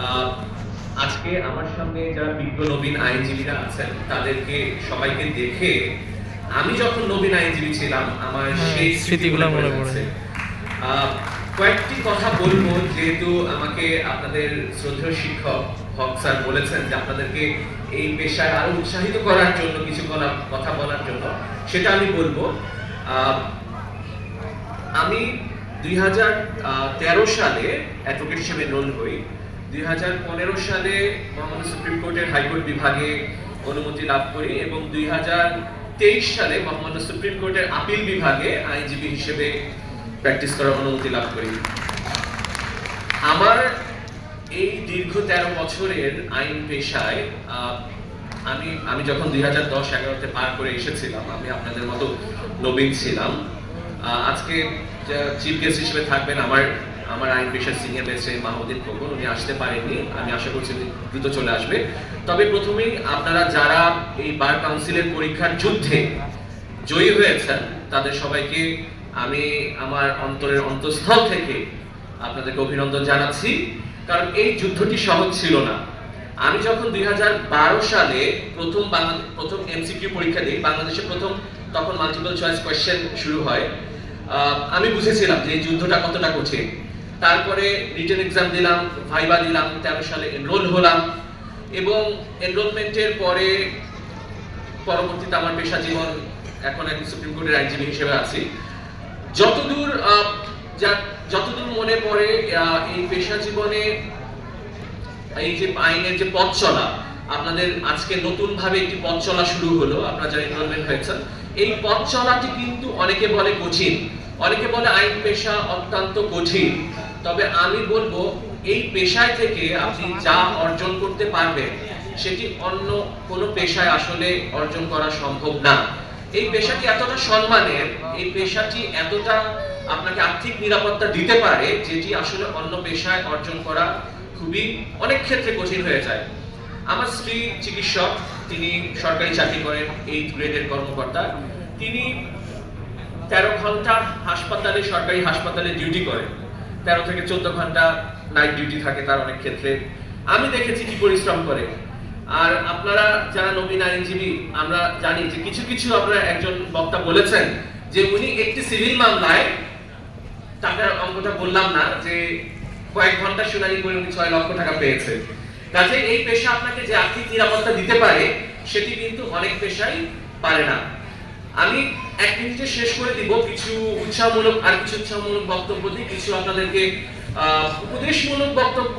আহ, আজকে আমার সামনে যারা বিজ্ঞ নবীন আইনজীবীরা আছেন তাদেরকে সবাইকে দেখে আমি যখন নবীন আইনজীবী ছিলাম আমার সেই স্মৃতিগুলো মনে পড়ছে। কয়েকটি কথা বলবো, যেহেতু আমাকে আপনাদের শ্রদ্ধেয় শিক্ষক হক স্যার বলেছেন যে আপনাদেরকে এই পেশায় আরো উৎসাহিত করার জন্য কিছু কথা বলার জন্য, সেটা আমি বলবো। আমি 2013 সালে অ্যাডভোকেট হিসেবে এনরোল হই। 2015 সালে মহামান্য সুপ্রিম কোর্টের হাইকোর্ট বিভাগে অনুমতি লাভ করি এবং 2023 সালে মহামান্য সুপ্রিম কোর্টের আপিল বিভাগে আইনজীবী হিসেবে প্র্যাকটিস করার অনুমতি লাভ করি। আমার এই দীর্ঘ 13 বছরের আইন পেশায় আমি যখন 2010-11তে পার করে এসেছিলাম, আমি আপনাদের মতো নবীন ছিলাম। আজকে চিফ গেস্ট হিসেবে থাকবেন আমার আইন পেশার সিনিয়র ম্যাজিস্ট্রেট মাহমুদুল খোকন। উনি আসতে পারেননি, আমি আশা করছি দ্রুত চলে আসবে। তবে প্রথমেই আপনারা যারা এই বার কাউন্সিলের পরীক্ষার যুদ্ধে জয়ী হয়েছেন তাদের সবাইকে আমি আমার অন্তরের অন্তঃস্থল থেকে আপনাদেরকে অভিনন্দন জানাচ্ছি, কারণ এই যুদ্ধটি সহজ ছিল না। আমি যখন 2012 সালে প্রথম এমসিকিউ পরীক্ষা দিই, বাংলাদেশে প্রথম তখন মাল্টিপল চয়েস কোয়েশ্চেন শুরু হয়, আমি বুঝেছিলাম যে এই যুদ্ধটা কতটা কঠিন। তারপরে রিটেন এক্সাম দিলাম, ভাইবা দিলাম, 13 সালে এনরোল হলাম এবং এনরোলমেন্টের পরে পরবর্তীতে আমার পেশা জীবন, এখন সুপ্রিম কোর্টের আইনজীবী হিসেবে আছি। যতদূর মনে পড়ে এই পেশা জীবনে এই যে আইনের যে পথ চলা, আপনাদের আজকে নতুন ভাবে একটি পথ চলা শুরু হলো, আপনারা যারা এনরোলমেন্ট হয়েছেন। এই পথ চলাটি কিন্তু অনেকে বলে কঠিন, অনেকে বলে আইন পেশা অত্যন্ত কঠিন। তবে আমি বলবো এই পেশায় থেকে আপনি যা অর্জন করতে পারবেন সেটি অন্য কোনো পেশায় আসলে অর্জন করা সম্ভব না। এই পেশাটি এতটা সম্মানের, এই পেশাটি এতটা আপনাকে আর্থিক নিরাপত্তা দিতে পারে, যেটি আসলে অন্য পেশায় অর্জন করা খুবই অনেক ক্ষেত্রে কঠিন হয়ে যায়। আমার স্ত্রী চিকিৎসক, তিনি সরকারি চাকরি করেন, 8 গ্রেডের কর্মকর্তা। তিনি 13 ঘন্টা সরকারি হাসপাতালে ডিউটি করেন, 13 থেকে 14 ঘন্টা নাইট ডিউটি থাকে তার অনেক ক্ষেত্রে। আমি দেখেছি কি পরিশ্রম করে। আর আপনারা যারা নবীন আইনজীবী, আমরা জানি যে কিছু কিছু, আপনারা একজন বক্তা বলেছেন যে উনি একটি সিভিল মামলায়, টাকার অঙ্কটা বললাম না, যে কয়েক ঘন্টা শুনানি করে উনি 6 লক্ষ টাকা পেয়েছে। কাজে এই পেশা আপনাকে যে আর্থিক নিরাপত্তা দিতে পারে সেটি কিন্তু অনেক পেশাই পারে না। আমি 1 মিনিটে শেষ করে দিব। কিছু উৎসাহমূলক বক্তব্য দিই, কিছু আপনাদেরকে উপদেশমূলক বক্তব্য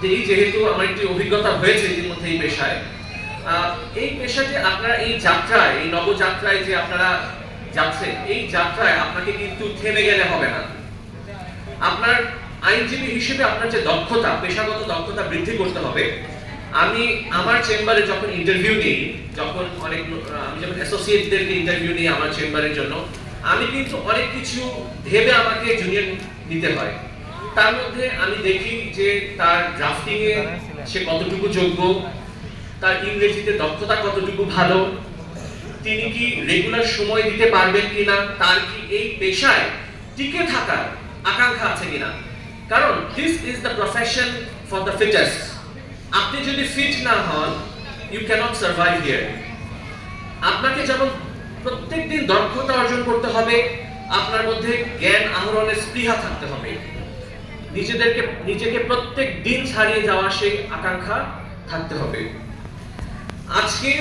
দিই, যেহেতু আমার একটি অভিজ্ঞতা হয়েছে ইতিমধ্যে এই পেশায়। এই পেশাতে আপনারা এই যাত্রায়, এই নবযাত্রায় যে আপনারা যাচ্ছেন, এই যাত্রায় আপনাকে কিন্তু থেমে গেলে হবে না। আপনার আইনজীবী হিসেবে আপনার যে দক্ষতা, পেশাগত দক্ষতা বৃদ্ধি করতে হবে। আমি আমার চেম্বারে যখন ইন্টারভিউ নিই, আমি যখন অ্যাসোসিয়েটদেরকে ইন্টারভিউ নিই আমার চেম্বারের জন্য, আমি কিন্তু অনেক কিছু ভেবে আমাকে জুনিয়র নিতে হয়। তার মধ্যে আমি দেখি যে তার ড্রাফটিং এ সে কতটুকু যোগ্য, তার ইংরেজিতে দক্ষতা কতটুকু ভালো, তিনি কি রেগুলার সময় দিতে পারবেন কিনা, তার কি এই পেশায় টিকে থাকার আকাঙ্ক্ষা আছে কিনা। কারণ this is the profession for the fittest. আপনি যদি ফিট না হন, ইউ ক্যানট সার্ভাইভ হিয়ার। আপনাকে যেমন প্রত্যেকদিন দক্ষতা অর্জন করতে হবে, আপনার মধ্যে জ্ঞান আহরণের স্পৃহা থাকতে হবে, নিজেকে প্রত্যেক দিন ছাড়িয়ে যাওয়া সেই আকাঙ্ক্ষা থাকতে হবে। আজকে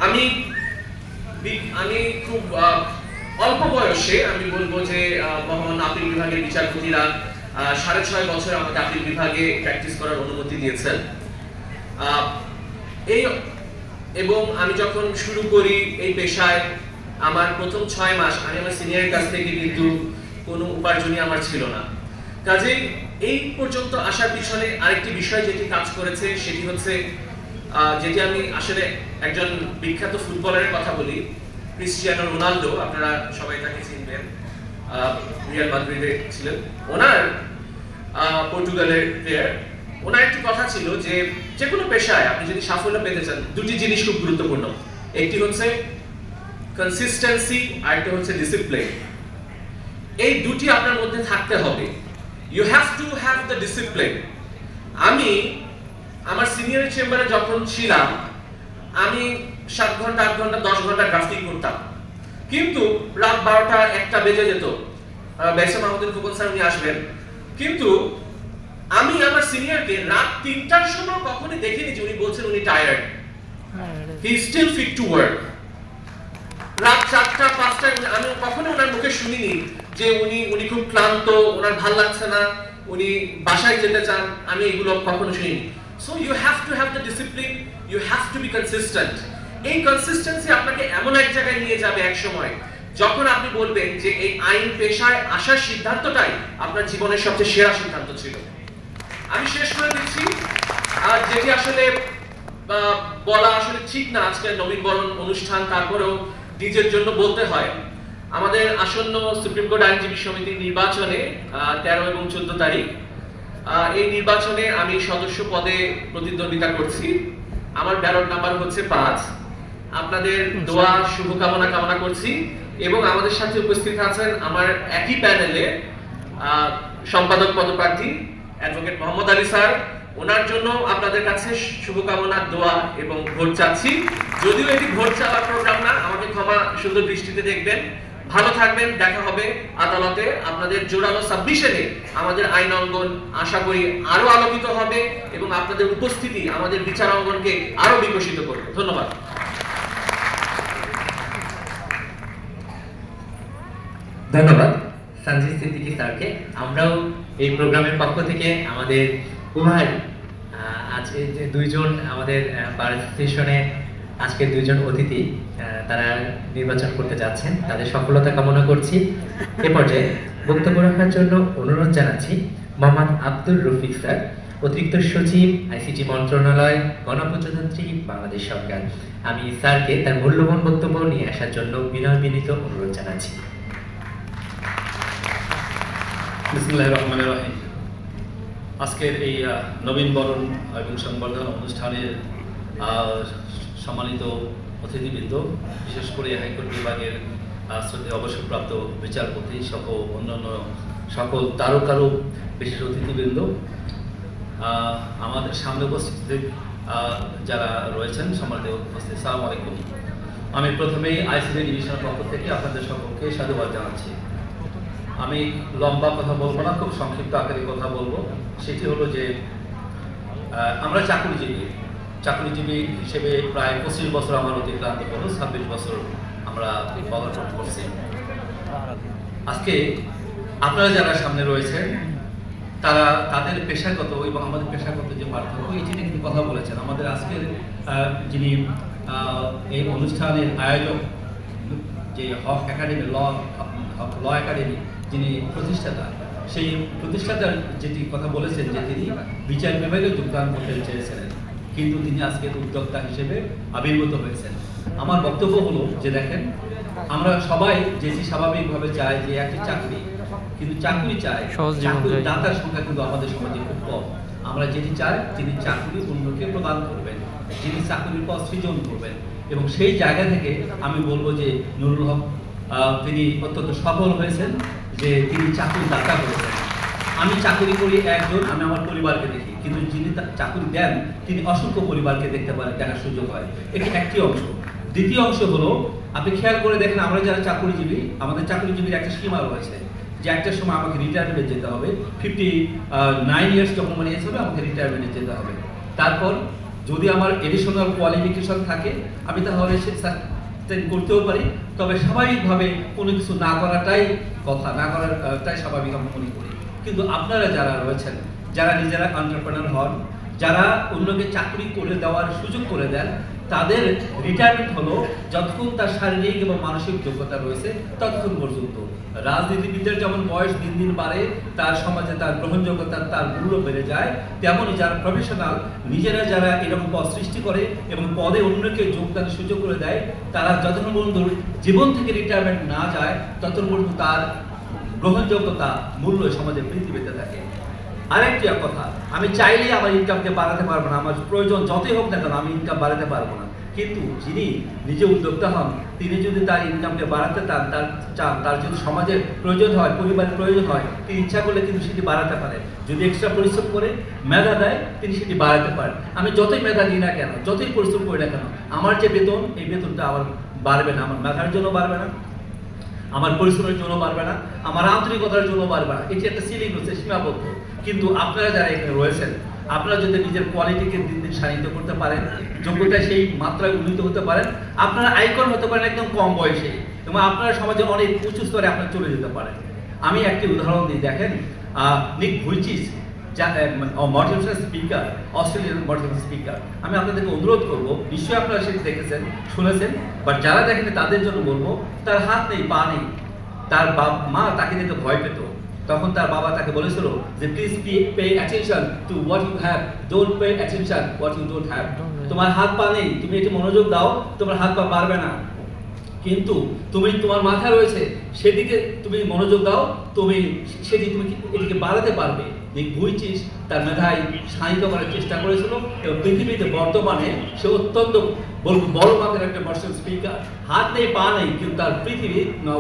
আমি খুব অল্প বয়সে, আমি বলবো যে মহামান্য আপিল বিভাগের বিচারপতিরা 6.5 বছর আমাকে আপিল বিভাগে প্র্যাকটিস করার অনুমতি দিয়েছেন। এবং আমি যখন শুরু করি এই পেশায়, আমার প্রথম 6 মাস আমি আমার সিনিয়রের কাছ থেকে কিন্তু কোনো উপার্জনই আমার ছিল না। কাজেই এই পর্যন্ত আসার পিছনে আরেকটি বিষয় যেটি কাজ করেছে, সেটি হচ্ছে যেটি আমি আসলে একজন বিখ্যাত ফুটবলারের কথা বলি, ক্রিস্টিয়ানো রোনালদো। আপনারা সবাই তাকে চিনবেন, রিয়াল মাদ্রিদে ছিলেন। ওনার পর্তুগালের প্লেয়ার, ওনার একটি কথা ছিল যে যে কোনো পেশায় আপনি যদি সাফল্য পেতে চান, দুটি জিনিস খুব গুরুত্বপূর্ণ। একটি হচ্ছে কনসিস্টেন্সি, আর একটা হচ্ছে ডিসিপ্লিন। এই দুটি আপনার মধ্যে থাকতে হবে। You have to have the discipline. আমি আমার সিনিয়র চেম্বারে যখন ছিলাম আমি 7 ঘন্টা 8 ঘন্টা 10 ঘন্টা ড্রাফটিং করতাম, কিন্তু রাত 12টা 1টা বেজে যেত। বেসা মাহমুদুল ফুকন স্যার উনি আসবেন, কিন্তু আমি আমার সিনিয়রকে রাত 3টার সময় কখনোই দেখিনি যে উনি বলছেন উনি tired. He still fit to work. রাত 4টা 5টা আমি কখনো ওনার মুখে শুনিনি যে উনি খুব ক্লান্ত, ওনার ভাল লাগছে না, উনি বাসায় যেতে চান, আমি এগুলো কখনো শুনিনি। So you have to have the discipline, you have to be consistent. এই কনসিস্টেন্সি আপনাকে এমন এক জায়গায় নিয়ে যাবে এক সময় যখন আপনি বলবেন যে এই আইন পেশায় আসার সিদ্ধান্তটাই আপনার জীবনের সবচেয়ে সেরা সিদ্ধান্ত ছিল। আমি শেষ করে দিচ্ছি, আর যেটি আসলে বলা আসলে ঠিক না আজকের নবীনবরণ অনুষ্ঠান, তারপরেও নিজের জন্য বলতে হয়। আমাদের আসন্ন সুপ্রিম কোর্ট আইনজীবী সমিতির নির্বাচনে 13 এবং 14 তারিখ, এই নির্বাচনে আমি সদস্য পদে প্রতিদ্বন্দ্বিতা করছি। আমার ব্যালট নাম্বার হচ্ছে 5। আপনাদের দোয়া শুভকামনা কামনা করছি, এবং আমাদের সাথে উপস্থিত আছেন আমার একই প্যানেলে সম্পাদক পদপ্রার্থী অ্যাডভোকেট মোহাম্মদ আলী স্যার। ওনার জন্য আপনাদের কাছে শুভকামনা, দোয়া এবং ভোট চাচ্ছি। যদিও এটি ভোট চাওয়ার প্রোগ্রাম না, আমাকে ক্ষমা সুন্দর দৃষ্টিতে দেখবেন। ভালো থাকবেন, দেখা হবে আদালতে। আপনাদের জোরালো সাবমিশনে আমাদের আইন অঙ্গন আশা করি আরো আলোকিত হবে, এবং আপনাদের উপস্থিতি আমাদের বিচার অঙ্গনকে আরো বিকশিত করবে। ধন্যবাদ। ধন্যবাদ সঞ্জিত সিদ্দিকী স্যারকে। আমরাও এই প্রোগ্রামের পক্ষ থেকে আমাদের উভয় আজকে যে দুইজন আমাদের বার সেশনে আজকের দুইজন অতিথি তারা নির্বাচন করতে যাচ্ছেন, তাদের সফলতা কামনা করছি। এ পর্যায়ে বক্তব্য রাখার জন্য অনুরোধ জানাচ্ছি মোহাম্মদ আব্দুর রফিক স্যার, অতিরিক্ত সচিব, আইসিটি মন্ত্রণালয়, গণপ্রজাতন্ত্রী বাংলাদেশ সরকার। আমি স্যারকে তার মূল্যবান বক্তব্য নিয়ে আসার জন্য বিনয়বিনীত অনুরোধ জানাচ্ছি। বিসমিল্লাহির রহমানির রহিম। আজকের এই নবীনবরণ এবং সংবর্ধনা অনুষ্ঠানের সম্মানিত অতিথিবৃন্দ, বিশেষ করে হাইকোর্ট বিভাগের শ্রদ্ধেয় অবসরপ্রাপ্ত বিচারপতি সহ অন্যান্য সকল তারকারও বিশেষ অতিথিবৃন্দ, আমাদের সামনে উপস্থিত যারা রয়েছেন সম্মানিত উপস্থিত, আসসালামু আলাইকুম। আমি প্রথমেই আইসিটি ডিভিশনের পক্ষ থেকে আপনাদের সকলকে সাধুবাদ জানাচ্ছি। আমি লম্বা কথা বলবো না, খুব সংক্ষিপ্ত আকারে কথা বলবো। সেটি হলো যে আমরা চাকরিজীবী হিসেবে প্রায় 25 বছর আমার অতিক্রান্ত হলো, 26 বছর আমরা পদার্পণ করছি। আজকে আপনারা যারা সামনে রয়েছেন তারা তাদের পেশাগত এবং আমাদের পেশাগত যে পার্থক্য, এই নিয়ে কিন্তু কথা বলেছেন। আমাদের আজকের যিনি এই অনুষ্ঠানের আয়োজক, যে হক একাডেমি, ল একাডেমি যিনি প্রতিষ্ঠাতা, সেই প্রতিষ্ঠাতার যেটি কথা বলেছেন যে তিনি বিচার বিভাগে যোগদান করতে চেয়েছিলেন, কিন্তু তিনি আজকের উদ্যোক্তা হিসেবে আবির্ভূত হয়েছেন। আমার বক্তব্য হলো যে দেখেন, আমরা সবাই যেটি স্বাভাবিকভাবে চাই যে একটি চাকরি, কিন্তু চাকরি চাই, চাকরির দাতার সংখ্যা কিন্তু আমাদের সমাজে খুব কম। আমরা যেটি চাই যিনি চাকরি অন্যকে প্রদান করবেন, যিনি চাকরির পথ সৃজন করবেন, এবং সেই জায়গা থেকে আমি বলবো যে নুরুল হক তিনি অত্যন্ত সফল হয়েছেন যে তিনি চাকরির দাতা হয়েছেন। আমি চাকরি করি একজন, আমি আমার পরিবারকে দেখি, কিন্তু যিনি চাকরি দেন তিনি অসংখ্য পরিবারকে দেখতে পারেন, দেখার সুযোগ হয়। এটি একটি অংশ। দ্বিতীয় অংশ হলো, আপনি খেয়াল করে দেখেন আমরা যারা চাকরিজীবী, আমাদের চাকরিজীবীর একটা সীমা রয়েছে যে একটা সময় আমাকে রিটায়ারমেন্টে যেতে হবে। 59 ইয়ার্স যখন আমার এজ হবে আমাকে রিটায়ারমেন্টে যেতে হবে। তারপর যদি আমার এডিশনাল কোয়ালিফিকেশন থাকে আমি তাহলে সে করতেও পারি, তবে স্বাভাবিকভাবে কোনো কিছু না করাটাই কথা, না করাটাই স্বাভাবিক আমি মনে করি। কিন্তু আপনারা যারা রয়েছেন, যারা নিজেরা এন্টারপ্রেনার হন, যারা অন্যকে চাকরি করে দেওয়ার সুযোগ করে দেন, তাদের রিটায়ারমেন্ট হলো যতক্ষণ তার শারীরিক এবং মানসিক যোগ্যতা রয়েছে ততক্ষণ পর্যন্ত। রাজনীতিবিদদের যেমন বয়স দিন দিন বাড়ে, তার সমাজে তার গ্রহণযোগ্যতা, তার মূল্য বেড়ে যায়, তেমনই যারা প্রফেশনাল, নিজেরা যারা এরকম পদ সৃষ্টি করে এবং পদে অন্যকে যোগদানের সুযোগ করে দেয়, তারা যতক্ষণ পর্যন্ত জীবন থেকে রিটায়ারমেন্ট না যায় ততক্ষণ পর্যন্ত তার গ্রহণযোগ্যতা, মূল্য সমাজে বৃদ্ধি পেতে থাকে। আরেকটি কথা, আমি চাইলেই আমার ইনকামকে বাড়াতে পারবো না, আমার প্রয়োজন যতই হোক না কেন আমি ইনকাম বাড়াতে পারবো না। কিন্তু যিনি নিজে উদ্যোক্তা হন, তিনি যদি তার ইনকামকে বাড়াতে চান, তার যদি সমাজের প্রয়োজন হয়, পরিবারের প্রয়োজন হয়, তিনি ইচ্ছা করলে কিন্তু সেটি বাড়াতে পারেন। যদি এক্সট্রা পরিশ্রম করে মেধা দেয় তিনি সেটি বাড়াতে পারেন। আমি যতই মেধা দিই না কেন, যতই পরিশ্রম করি না কেন, আমার যে বেতন, এই বেতনটা আমার বাড়বে না, আমার মেধার জন্য বাড়বে না, আমার পরিশ্রমের জন্য বাড়বে না, আমার আন্তরিকতার জন্য বাড়বে না। এটি একটা সিলিং হচ্ছে, সীমাবদ্ধ। কিন্তু আপনারা যারা এখানে রয়েছেন, আপনারা যদি নিজের কোয়ালিটিকে দিন দিন শানিত করতে পারেন, যোগ্যতায় সেই মাত্রায় উন্নীত হতে পারেন, আপনারা আইকন হতে পারেন একদম কম বয়সে, এবং আপনারা সমাজে অনেক উঁচু স্তরে আপনারা চলে যেতে পারেন। আমি একটি উদাহরণ দিই, দেখেন Nick Vujicic, motivational speaker, Australian motivational speaker. আমি আপনাদেরকে অনুরোধ করবো, নিশ্চয়ই আপনারা সেটি দেখেছেন, শুনেছেন, বাট যারা দেখেন তাদের জন্য বলবো, তার হাত নেই, পা নেই, তার মা তাকে দেখে ভয় পেত। তখন তার বাবা তাকে বলেছিল যে please pay attention to what you have, don't pay attention what you don't have. তোমার হাত পা নেই, তুমি এটি মনোযোগ দাও, তোমার হাত পা বাড়বে না, কিন্তু তুমি তোমার মাথা রয়েছে সেদিকে তুমি মনোযোগ দাও, তুমি এটিকে বাড়াতে পারবে। নিক ভুইচিচ তার মেধায় শানিত করার চেষ্টা করেছিল, এবং পৃথিবীতে বর্তমানে সে অত্যন্ত বড় মাপের একটা মোটিভেশনাল স্পিকার। হাত নেই, পা নেই, কিন্তু তার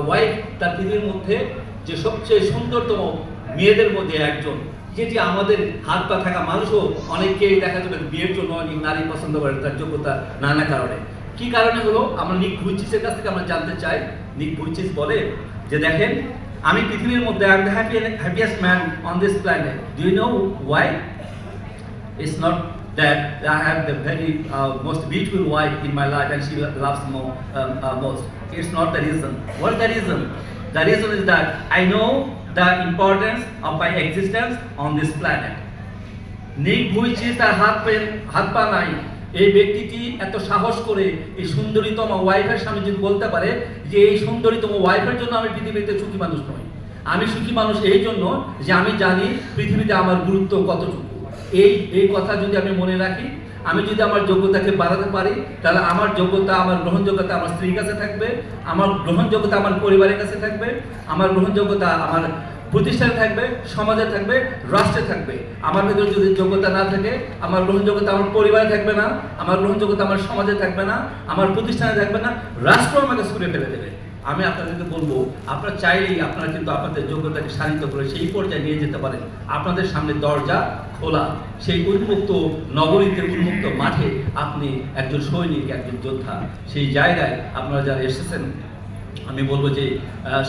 ওয়াইফ তার পৃথিবীর মধ্যে যে সবচেয়ে সুন্দরতম মেয়েদের মধ্যে একজন, যেটি আমাদের হাত পা থাকা মানুষও অনেককেই দেখা যাবে বিয়ের জন্য অনেক নারী পছন্দ করে, তার যোগ্যতা নানা কারণে। কি কারণে হলো আমরা নিক ভুইচিচের কাছ থেকে আমরা জানতে চাই। নিক ভুইচিচ বলে যে দেখেন, আমি পৃথিবীর মধ্যে I am the happiest man on this planet. Do you know why? It's not that I have the very most beautiful wife in my life and she loves me most. It's not the reason. What is the reason? The reason is that I know the importance of my existence on this planet. নিক ভুইচিচ তার হাত পা নাই, এই ব্যক্তিটি এত সাহস করে এই সুন্দরীতম ওয়াইফের সামনে যদি বলতে পারে যে এই সুন্দরীতম ওয়াইফের জন্য আমি পৃথিবীতে সুখী মানুষ নই, আমি সুখী মানুষ এই জন্য যে আমি জানি পৃথিবীতে আমার গুরুত্ব কতটুকু। এই কথা যদি আমি মনে রাখি, আমি যদি আমার যোগ্যতাকে বাড়াতে পারি, তাহলে আমার যোগ্যতা, আমার গ্রহণযোগ্যতা আমার স্ত্রীর কাছে থাকবে, আমার গ্রহণযোগ্যতা আমার পরিবারের কাছে থাকবে, আমার গ্রহণযোগ্যতা আমার প্রতিষ্ঠানে থাকবে, সমাজে থাকবে, রাষ্ট্রে থাকবে। আমার ভেতরে যদি যোগ্যতা না থাকে, আমার গ্রহণযোগ্যতা আমার পরিবারে থাকবে না, আমার গ্রহণযোগ্যতা আমার সমাজে থাকবে না, আমার প্রতিষ্ঠানে থাকবে না, রাষ্ট্র আমাকে ছুঁড়ে ফেলে দেবে। আমি আপনাদেরকে বলবো, আপনারা চাইলেই আপনারা কিন্তু আপনাদের যোগ্যতাকে শানিত করে সেই পর্যায়ে নিয়ে যেতে পারেন। আপনাদের সামনে দরজা খোলা, সেই উন্মুক্ত নগরীতে, উন্মুক্ত মাঠে আপনি একজন সৈনিক, একজন যোদ্ধা। সেই জায়গায় আপনারা যারা এসেছেন, আমি বলবো যে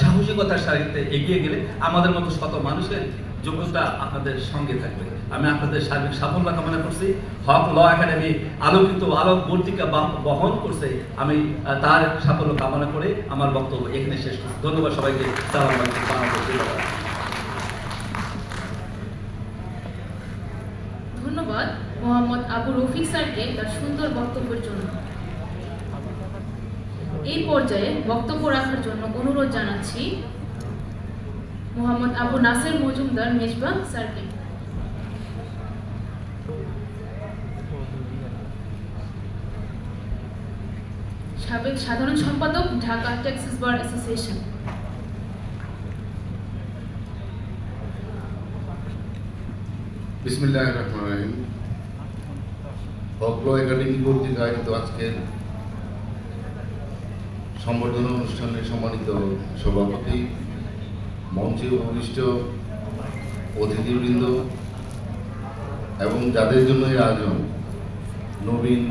সাহসিকতার সাথে এগিয়ে গেলে আমাদের মতো শত মানুষের যোগ্যতা আপনাদের সঙ্গে থাকবে। আমি আপনাদের সার্বিক সাফল্য কামনা করছি। হক ল একাডেমি আলোকিত আলোকবর্তিকা বহন করছে, আমি তার সাফল্য কামনা করে আমার বক্তব্য এখানে শেষ করছি। ধন্যবাদ সবাইকে। সালাম আলাইকুম। ধন্যবাদ মোহাম্মদ আবু রফিক স্যারকে তার সুন্দর বক্তব্যের জন্য। এই পর্যায়ে বক্তব্য রাখার জন্য অনুরোধ জানাচ্ছি মোহাম্মদ আবু নাসের মজুমদার মেজবাহ স্যারকে। সাবেক সাধারণ সম্পাদক, ঢাকা টেক্সাস বার অ্যাসোসিয়েশন। বিসমিল্লাহির রহমানির রহিম। হক ল একাডেমি কর্তৃক আয়োজিত আজকের সংবর্ধনা অনুষ্ঠানের সম্মানিত সভাপতি, মঞ্চে উপবিষ্ট অতিথিবৃন্দ এবং যাদের জন্য এই আয়োজন, নবীন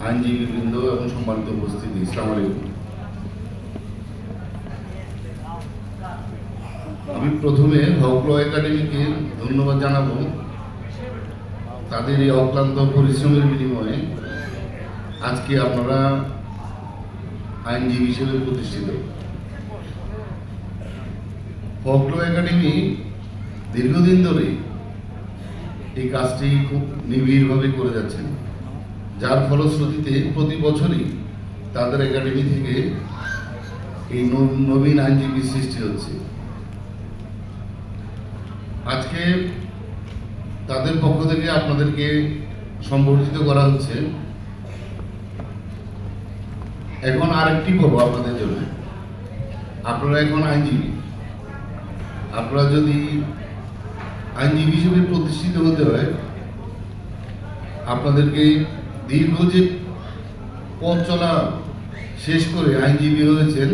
আইনজীবীবৃন্দ এবং সম্মানিত উপস্থিতি, আসসালামু আলাইকুম। আমি প্রথমে হক ল একাডেমিকে ধন্যবাদ জানাবো তাদের এই অক্লান্ত পরিশ্রমের বিনিময়ে আজকে আপনারা আইনজীবী হিসেবে প্রতিষ্ঠিত। হক ল একাডেমি দীর্ঘদিন ধরে এই কাজটি খুব নিবিড়ভাবে করে যাচ্ছেন, যার ফলশ্রুতিতে প্রতি বছরই তাদের একাডেমি থেকে এই নবীন আইনজীবী সৃষ্টি হচ্ছে। আজকে তাদের পক্ষ থেকে আপনাদেরকে সম্বর্ধিত করা হচ্ছে। এখন আরেকটি পর্ব আপনাদের জন্য, আপনারা এখন আইনজীবী। আপনারা যদি আইনজীবী হিসেবে প্রতিষ্ঠিত হতে হয়, আপনাদেরকে দীর্ঘ যে পথ চলা শেষ করে আইনজীবী হয়েছেন,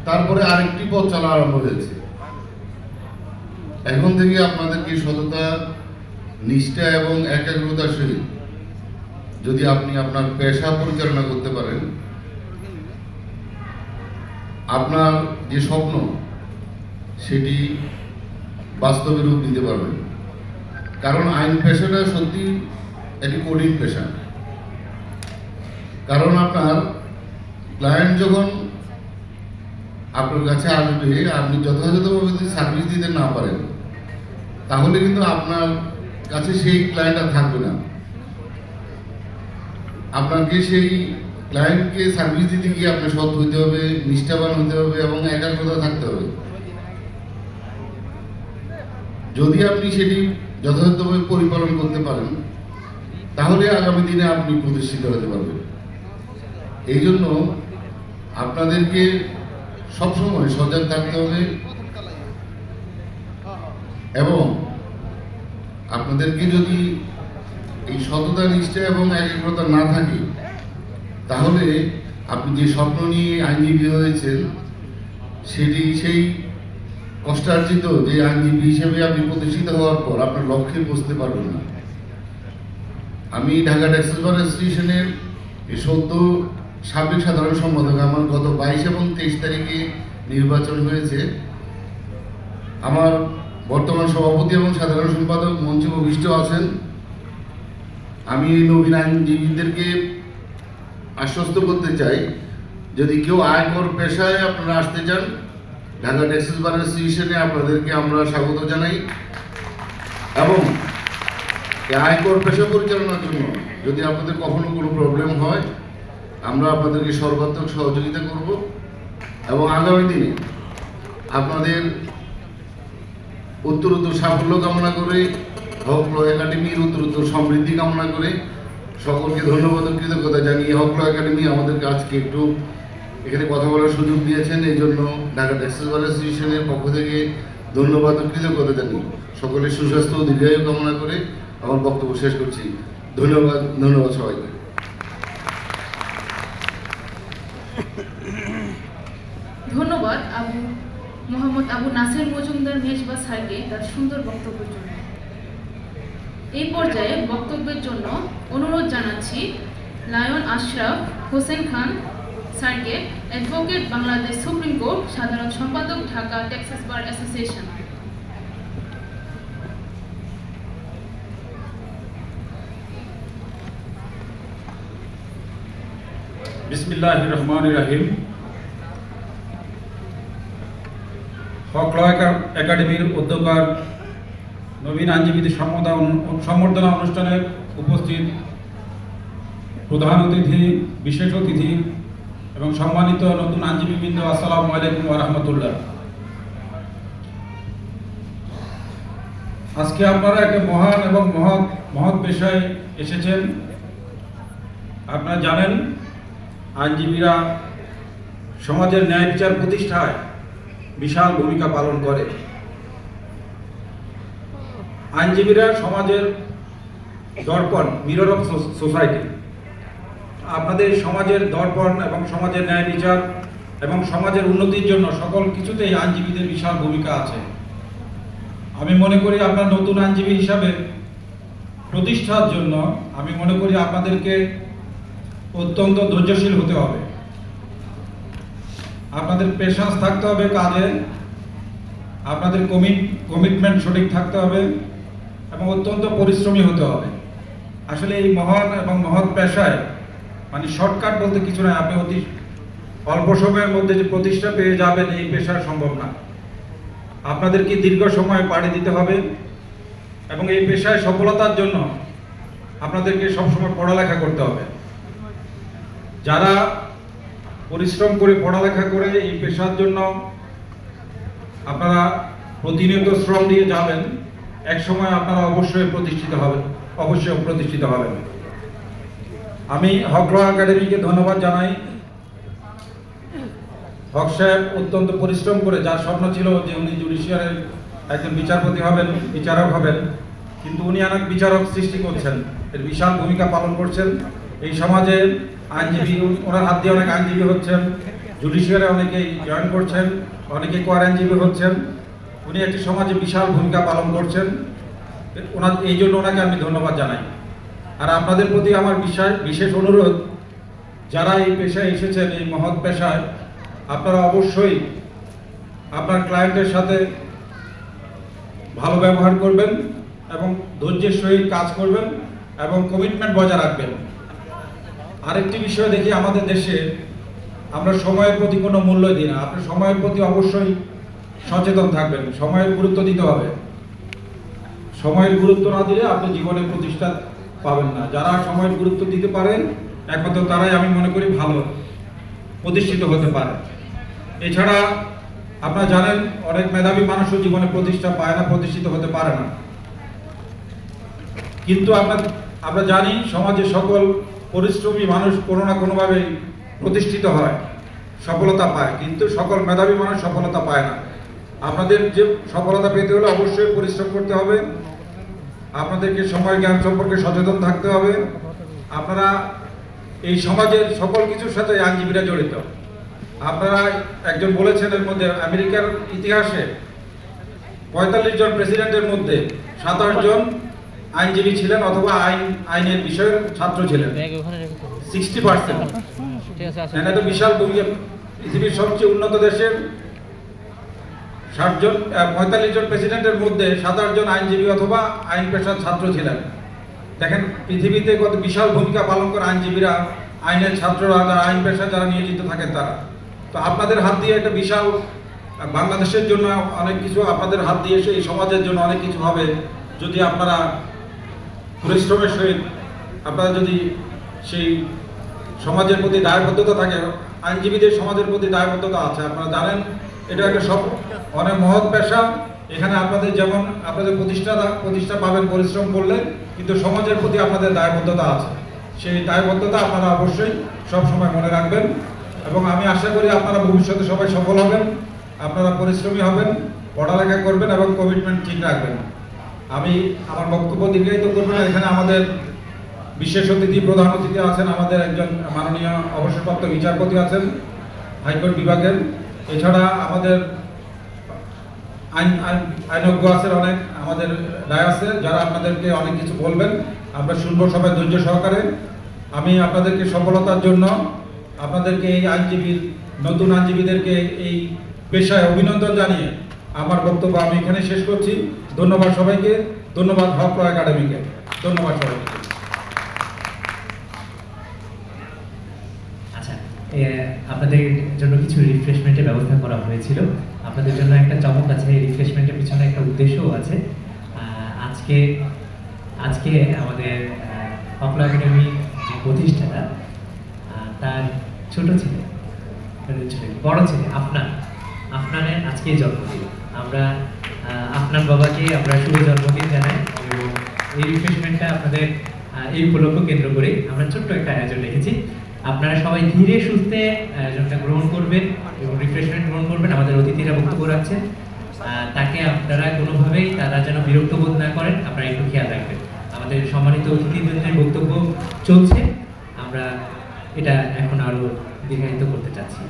তারপরে আরেকটি পথ চলা আরম্ভ হয়েছে। এখন থেকে আপনাদেরকে সততা, নিষ্ঠা এবং একাগ্রতার সহিত যদি আপনি আপনার পেশা পরিচালনা করতে পারেন, আপনার যে স্বপ্ন সেটি বাস্তবে রূপ দিতে পারবেন। কারণ আইন পেশাটা সত্যি একটি কঠিন পেশা। কারণ আপনার ক্লায়েন্ট যখন আপনার কাছে আসবে, আপনি যথাযথভাবে যদি সার্ভিস দিতে না পারেন, তাহলে কিন্তু আপনার কাছে সেই ক্লায়েন্ট আর থাকবে না। আপনাকে সেই ক্লায়েন্টকে সার্ভিস দিতে গিয়ে আপনার সৎ হতে হবে, নিষ্ঠাবান হতে হবে এবং একাগ্রতা থাকতে হবে। যদি আপনি সেটি যথাযথভাবে পরিপালন করতে পারেন, তাহলে আগামী দিনে আপনি প্রতিষ্ঠিত হতে পারবেন। এই জন্য আপনাদেরকে সবসময় সজাগ থাকতে হবে এবং আপনাদেরকে যদি এই সততা, নিষ্ঠা এবং একাগ্রতা না থাকে, তাহলে আপনি যে স্বপ্ন নিয়ে আইনজীবী হয়েছেন সেটি সেই কষ্টার্জিত যে আইনজীবী হিসেবে আপনি প্রতিষ্ঠিত হওয়ার পর আপনার লক্ষ্যে পৌঁছতে পারবেন না। আমি ঢাকা ট্যাক্সেস বার অ্যাসোসিয়েশনের সদ্য সাবেক সাধারণ সম্পাদক। আমার গত 22 এবং 23 তারিখে নির্বাচন হয়েছে। আমার বর্তমান সভাপতি এবং সাধারণ সম্পাদক মঞ্চে উপবিষ্ট আছেন। আমি এই নবীন আইনজীবীদেরকে আশ্বস্ত করতে চাই, যদি কেউ আয়কর পেশায় আপনারা আসতে চান, ঢাকা ট্যাক্সেস বার অ্যাসোসিয়েশনে আপনাদেরকে আমরা স্বাগত জানাই। এবং এই আয়কর পেশা পরিচালনার জন্য যদি আপনাদের কখনো কোনো প্রবলেম হয়, আমরা আপনাদেরকে সর্বাত্মক সহযোগিতা করব এবং আগামী দিনে আপনাদের উত্তরোত্তর সাফল্য কামনা করে, হক ল একাডেমির উত্তরোত্তর সমৃদ্ধি কামনা করে সকলকে ধন্যবাদ ও কৃতজ্ঞতা জানিয়ে হক ল একাডেমি আমাদেরকে আজকে একটু এখানে কথা বলার সুযোগ দিয়েছেন। এই জন্য ঢাকা ট্যাক্সেস বার অ্যাসোসিয়েশনের পক্ষ থেকে ধন্যবাদ ও কৃতজ্ঞতা জানিয়ে সকলের সুস্বাস্থ্য ও দীর্ঘায়ু কামনা করে আমার বক্তব্য শেষ করছি। ধন্যবাদ সবাইকে। ধন্যবাদ মোহাম্মদ আবু নাসের মজুমদার মেজবা স্যারকে তার সুন্দর বক্তব্যের জন্য। এই পর্যায়ে বক্তব্যের জন্য অনুরোধ জানাচ্ছি লায়ন আশরাফ হোসেন খান স্যারকে, অ্যাডভোকেট বাংলাদেশ সুপ্রিম কোর্ট, সাধারণ সম্পাদক, ঢাকা ট্যাক্সেস বার অ্যাসোসিয়েশন। বিসমিল্লাহির রহমানির রহিম। হক ল একাডেমির উদ্যোগের নবীন আইনজীবীদের সম্বর্ধনা অনুষ্ঠানে উপস্থিত প্রধান অতিথি, বিশেষ অতিথি এবং সম্মানিত নতুন আইনজীবীবৃন্দ, আসসালামু আলাইকুম ওয়া রাহমাতুল্লাহ। আজকে আপনারা একটা মহান এবং মহৎ পেশায় এসেছেন। আপনারা জানেন আইনজীবীরা সমাজের ন্যায় বিচার প্রতিষ্ঠায় বিশাল ভূমিকা পালন করে। আইনজীবীরা সমাজের দর্পণ, মিরর অফ সোসাইটি। আপনাদের সমাজের দর্পণ এবং সমাজের ন্যায় বিচার এবং সমাজের উন্নতির জন্য সকল কিছুতেই আইনজীবীদের বিশাল ভূমিকা আছে। আমি মনে করি আপনার নতুন আইনজীবী হিসাবে প্রতিষ্ঠার জন্য আমি মনে করি আপনাদেরকে অত্যন্ত ধৈর্যশীল হতে হবে। আপনাদের পেশেন্স থাকতে হবে কাজে, আপনাদের কমিটমেন্ট সঠিক থাকতে হবে এবং অত্যন্ত পরিশ্রমী হতে হবে। আসলে এই মহান এবং মহৎ পেশায় মানে শর্টকাট বলতে কিছু নয়। আপনি অতি অল্প সময়ের মধ্যে যে প্রতিষ্ঠা পেয়ে যাবেন এই পেশা সম্ভব না। আপনাদেরকে দীর্ঘ সময় পাড়ি দিতে হবে এবং এই পেশায় সফলতার জন্য আপনাদেরকে সবসময় পড়ালেখা করতে হবে। যারা পরিশ্রম করে পড়ালেখা করে এই পেশার জন্য আপনারা প্রতিনিয়ত শ্রম দিয়ে যাবেন, এক সময় আপনারা অবশ্যই প্রতিষ্ঠিত হবেন। আমি হক ল একাডেমিকে ধন্যবাদ জানাই। হক সাহেব অত্যন্ত পরিশ্রম করে, যার স্বপ্ন ছিল যে উনি জুডিশিয়ারের একজন বিচারপতি হবেন, বিচারক হবেন, কিন্তু উনি অনেক বিচারক সৃষ্টি করছেন, এর বিশাল ভূমিকা পালন করছেন। এই সমাজে আইনজীবী, ওনার হাত দিয়ে অনেক আইনজীবী হচ্ছেন, জুডিশিয়ারে অনেকেই জয়েন করছেন, অনেকে কোয়ার আইনজীবী হচ্ছেন। উনি একটি সমাজে বিশাল ভূমিকা পালন করছেন। এই জন্য ওনাকে আমি ধন্যবাদ জানাই। আর আপনাদের প্রতি আমার বিশেষ অনুরোধ, যারা এই পেশায় এসেছেন, এই মহৎ পেশায়, আপনারা অবশ্যই আপনার ক্লায়েন্টের সাথে ভালো ব্যবহার করবেন এবং ধৈর্যের সহিত কাজ করবেন এবং কমিটমেন্ট বজায় রাখবেন। আরেকটি বিষয় দেখি, আমাদের দেশে আমরা সময়ের প্রতি কোনো মূল্য দিই না। আপনি সময়ের প্রতি অবশ্যই সচেতন থাকবেন, সময়ের গুরুত্ব দিতে হবে। সময়ের গুরুত্ব না দিলে আপনি জীবনে প্রতিষ্ঠা পাবেন না। যারা সময়ের গুরুত্ব দিতে পারেন একমাত্র তারাই আমি মনে করি ভালো প্রতিষ্ঠিত হতে পারে। এছাড়া আপনারা জানেন অনেক মেধাবী মানুষও জীবনে প্রতিষ্ঠা পায় না, প্রতিষ্ঠিত হতে পারে না। কিন্তু আমরা জানি সমাজে সকল পরিশ্রমী মানুষ কোনো না কোনোভাবে প্রতিষ্ঠিত হয়, সফলতা পায়, কিন্তু সকল মেধাবী মানুষ সফলতা পায় না। আপনাদের যে সফলতা পেতে হলে অবশ্যই পরিশ্রম করতে হবে, আপনাদেরকে সময় জ্ঞান সম্পর্কে সচেতন থাকতে হবে। আপনারা এই সমাজের সকল কিছুর সাথে আইনজীবীরা জড়িত। আপনারা একজন বলেছেন, এর মধ্যে আমেরিকার ইতিহাসে 45 জন প্রেসিডেন্টের মধ্যে 27 জন আইনজীবী ছিলেন অথবা আইনের বিষয়ের ছাত্র ছিলেন, 60%। এখানে তো বিশাল ভূমিকা। পৃথিবীর সবচেয়ে উন্নত দেশের 45 জন প্রেসিডেন্টের মধ্যে 27 জন আইনজীবী অথবা আইন পেশার ছাত্র ছিলেন। দেখেন পৃথিবীতে কত বিশাল ভূমিকা পালন করে আইনজীবীরা, আইনের ছাত্ররা, যারা আইন পেশা যারা নিয়োজিত থাকেন তারা। তো আপনাদের হাত দিয়ে একটা বিশাল, বাংলাদেশের জন্য অনেক কিছু আপনাদের হাত দিয়ে এসে এই সমাজের জন্য অনেক কিছু হবে যদি আপনারা পরিশ্রমের সহিত, আপনারা যদি সেই সমাজের প্রতি দায়বদ্ধতা থাকে। আইনজীবীদের সমাজের প্রতি দায়বদ্ধতা আছে, আপনারা জানেন এটা একটা অনেক মহৎ পেশা। এখানে আপনাদের যেমন আপনাদের প্রতিষ্ঠা পাবেন পরিশ্রম করলে, কিন্তু সমাজের প্রতি আপনাদের দায়বদ্ধতা আছে। সেই দায়বদ্ধতা আপনারা অবশ্যই সব সময় মনে রাখবেন এবং আমি আশা করি আপনারা ভবিষ্যতে সবাই সফল হবেন, আপনারা পরিশ্রমী হবেন, পড়ালেখা করবেন এবং কমিটমেন্ট ঠিক রাখবেন। আমি আমার বক্তব্য দীর্ঘায়িত করব না। এখানে আমাদের বিশেষ অতিথি, প্রধান অতিথি আছেন, আমাদের একজন মাননীয় অবসরপ্রাপ্ত বিচারপতি আছেন হাইকোর্ট বিভাগের। এছাড়া আমাদের আইনজ্ঞ আছেন অনেক, আমাদের ডায়াসে, যারা আপনাদেরকে অনেক কিছু বলবেন। আমরা শুনবো সবাই ধৈর্য সহকারে। আমি আপনাদেরকে সফলতার জন্য, আপনাদেরকে এই নতুন আইনজীবীদেরকে এই পেশায় অভিনন্দন জানিয়ে আমার বক্তব্য আমি এখানে শেষ করছি। ধন্যবাদ সবাইকে, ধন্যবাদ হক ল একাডেমিকে, ধন্যবাদ সবাইকে। আচ্ছা, আপনাদের জন্য কিছু রিফ্রেশমেন্টের ব্যবস্থা করা হয়েছিল। আপনাদের জন্য একটা চমক আছে, এই রিফ্রেশমেন্টের পিছনে একটা উদ্দেশ্যও আছে। আজকে আমাদের হক ল একাডেমি যে প্রতিষ্ঠাতা, তার ছোট ছেলে, বড় ছেলে আফনানের আজকে জন্মদিন। আমরা আফনান বাবাকে আমরা শুভ জন্মদিন জানাই এবং এই রিফ্রেশমেন্টটা আপনাদের এই উপলক্ষ কেন্দ্র করে আমরা ছোট্ট একটা আয়োজন রেখেছি। আপনারা সবাই ধীরে সুস্থে আয়োজনটা গ্রহণ করবেন এবং রিফ্রেশমেন্ট গ্রহণ করবেন। আমাদের অতিথিরা বক্তব্য রাখছেন, তাকে আপনারা কোনোভাবেই তারা যেন বিরক্ত বোধ না করেন, আপনারা একটু খেয়াল রাখবেন। আমাদের সম্মানিত অতিথিদের বক্তব্য চলছে, আমরা এটা এখন আরো দীর্ঘায়িত করতে চাচ্ছি।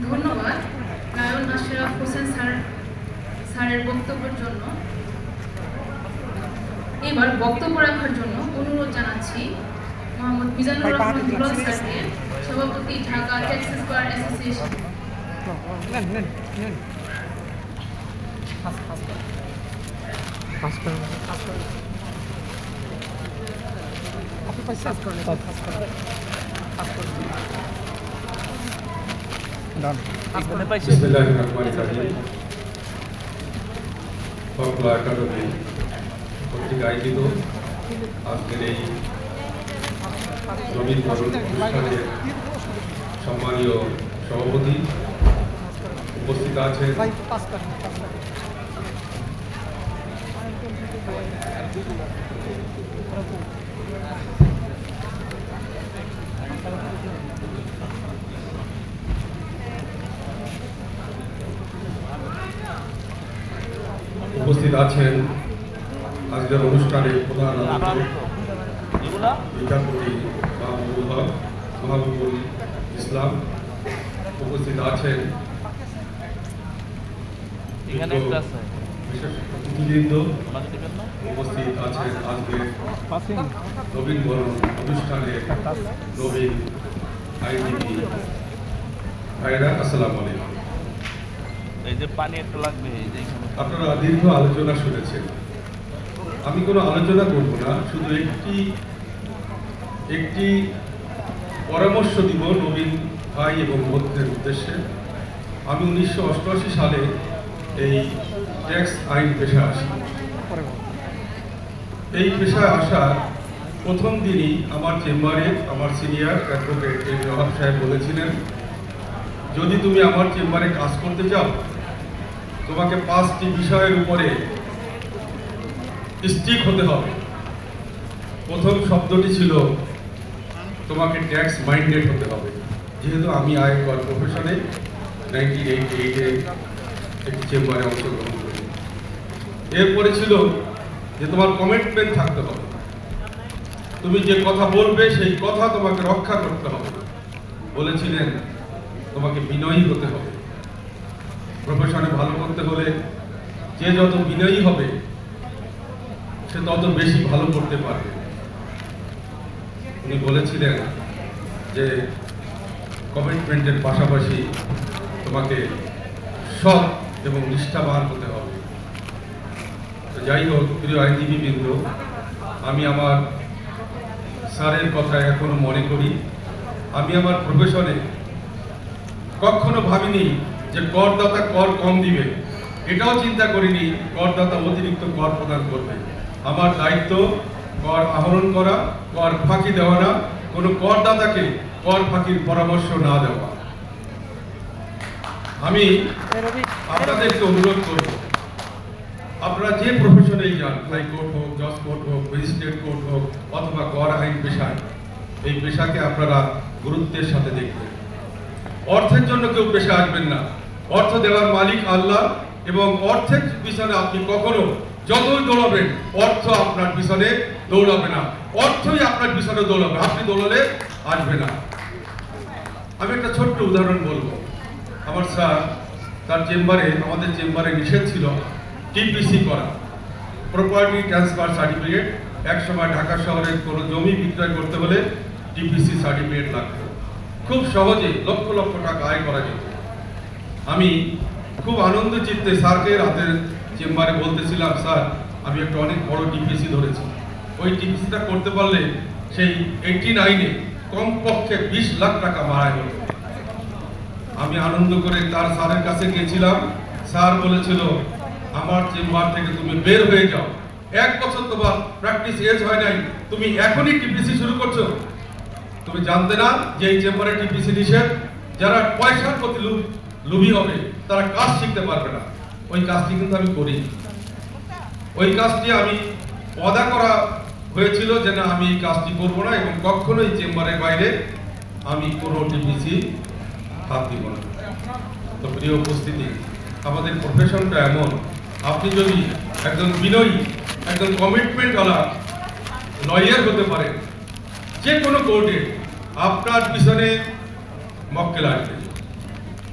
ধন্যবাদ নায়ন আশরাফ হোসেন স্যারের বক্তব্যের জন্য। এবার বক্তব্য রাখার জন্য অনুরোধ জানাচ্ছি মোহাম্মদ মিজানুর রহমান দুলাল স্যারকে, সভাপতি ঢাকা ট্যাক্সিস বার অ্যাসোসিয়েশন। বিসমিল্লাহির রহমানির রহিম। হক ল একাডেমি কর্তৃক আয়োজিত আজকের এই জমির বরণ অনুষ্ঠানের সম্মানীয় সভাপতি উপস্থিত আছেন আজকের অনুষ্ঠানে প্রধান অতিথি বিচারপতি মাহবুবুল হক, মাহবুবুল ইসলাম, উপস্থিত আছেন বিশেষ অতিথিবৃন্দ, উপস্থিত আছেন আজকে নবীন বরণ অনুষ্ঠানের নবীন আইনজীবী ভাইরা, আসসালামু আলাইকুম। এই যে পানি একটু লাগবে, এই যে এখানে। আপনারা দীর্ঘ আলোচনা শুনেছেন, আমি কোনো আলোচনা করব না, শুধু একটি পরামর্শ দিব নবীন ভাই এবং বোনদের উদ্দেশ্যে। আমি 1988 সালে এই ট্যাক্স আইন পেশায় আসি। এই পেশায় আসার প্রথম দিনই আমার চেম্বারে আমার সিনিয়র অ্যাডভোকেট এম ওয়াহাব সাহেব বলেছিলেন, যদি তুমি আমার চেম্বারে কাজ করতে চাও, তোমাকে 5টি বিষয়ের উপরে স্টিক হতে হবে। প্রথম শব্দটি ছিল তোমাকে ট্যাক্স মাইন্ডেড হতে হবে। যেহেতু আমি আয়কর প্রফেশনে 1988-এ একটি চেম্বারে অংশগ্রহণ করি। এরপরে ছিল যে তোমার কমিটমেন্ট থাকতে হবে, তুমি যে কথা বলবে সেই কথা তোমাকে রক্ষা করতে হবে। বলেছিলেন তোমাকে বিনয়ী হতে হবে। প্রফেশনে ভালো করতে হলে যে যত বিনয়ী হবে সে তত বেশি ভালো করতে পারবে। উনি বলেছিলেন যে কমিটমেন্টের পাশাপাশি তোমাকে সৎ এবং নিষ্ঠাবান হতে হবে। তো যাই হোক, প্রিয় আইনজীবীবৃন্দ, আমি আমার স্যারের কথা এখনো মনে করি। আমি আমার প্রফেশনে কখনো ভাবিনি যে করদাতা কর কম দিবে, এটাও চিন্তা করিনি করদাতা অতিরিক্ত কর প্রদান করবে। আমার দায়িত্ব কর আহরণ করা, কর ফাঁকি দেওয়া না, কোনো করদাতাকে কর ফাঁকির পরামর্শ না দেওয়া। আমি আপনাদেরকে অনুরোধ করব, আপনারা যে প্রফেশনেই যান, হাইকোর্ট হোক, জজ কোর্ট হোক, ম্যাজিস্ট্রেট কোর্ট হোক, অথবা কর আইন পেশায়, এই পেশাকে আপনারা গুরুত্বের সাথে দেখবেন। অর্থের জন্য কেউ পেশা আসবেন না। অর্থ দেওয়ার মালিক আল্লাহ, এবং অর্থের পিছনে আপনি কখনো যতই দৌড়াবেন, অর্থ আপনার পিছনে দৌড়াবে না, অর্থই আপনার পিছনে দৌড়াবে, আপনি দৌড়ালে আসবে না। আমি একটা ছোট্ট উদাহরণ বলবো। আমার স্যার তার চেম্বারে, আমাদের চেম্বারে নিষেধ ছিল টিপিসি করা, প্রপার্টি ট্রান্সফার সার্টিফিকেট। এক সময় ঢাকা শহরে কোনো জমি বিক্রয় করতে হলে টিপিসি সার্টিফিকেট লাগতো। খুব সহজে লক্ষ লক্ষ টাকা আয় করা যেত। আমি খুব আনন্দ চিত্তে স্যারকে রাতের চেম্বারে বলতেছিলাম, স্যার আমি একটা অনেক বড় টিপিসি ধরেছি, ওই টিপিসিটা করতে পারলে সেই 89-এ কমপক্ষে 20 লাখ টাকা মারা হতো। আমি আনন্দ করে তার স্যারের কাছে গিয়েছিলাম। স্যার বলেছিল, আমার চেম্বার থেকে তুমি বের হয়ে যাও, 1 বছর তোমার প্র্যাকটিস এজ হয় নাই, তুমি এখনই টিপিসি শুরু করছো। তুমি জানতে না যে এই চেম্বারে টিপিসি নিষেধ। যারা পয়সার প্রতি লোভী হবে তারা কাজ শিখতে পারবে না। ওই কাজটি কিন্তু আমি করি। ওই কাজটি আমি ওয়াদা করা হয়েছিল যে না, আমি এই কাজটি করবো না, এবং কখনোই চেম্বারের বাইরে আমি কোনো টিপিসি হাত দিব না। তো প্রিয় উপস্থিতি, আমাদের প্রফেশনটা এমন, আপনি যদি একজন বিনয়ী, একজন কমিটমেন্টওয়ালা লয়ার হতে পারেন, যে কোনো কোর্টে আপনার পিছনে মক্কেল আসবে।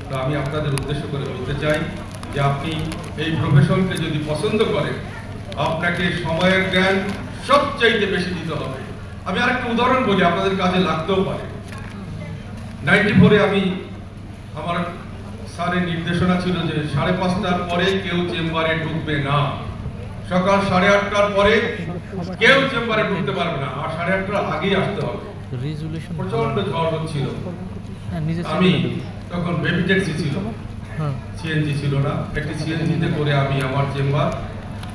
তো আমি আপনাদের উদ্দেশ্য করে বলতে চাই যে আপনি এই প্রফেশনকে যদি পছন্দ করেন, আপনাকে সময়ের জ্ঞান সবচাইতে বেশি দিতে হবে। আমি আরেকটা উদাহরণ বলি, আপনাদের কাজে লাগতেও পারে। 94-এ আমি, আমার স্যারের নির্দেশনা ছিল যে 5:30টার পরে কেউ চেম্বারে ঢুকবে না, সকাল 8:30টার পরে কেউ চেম্বারে ঢুকতে পারবে না, আর 8:30টার আগেই আসতে হবে। প্রচন্ড ঝড় হচ্ছিল। আমি তখন বেবি ট্যাক্সি ছিল, সিএনজি ছিল না। একটি সিএনজিতে করে আমি আমার চেম্বার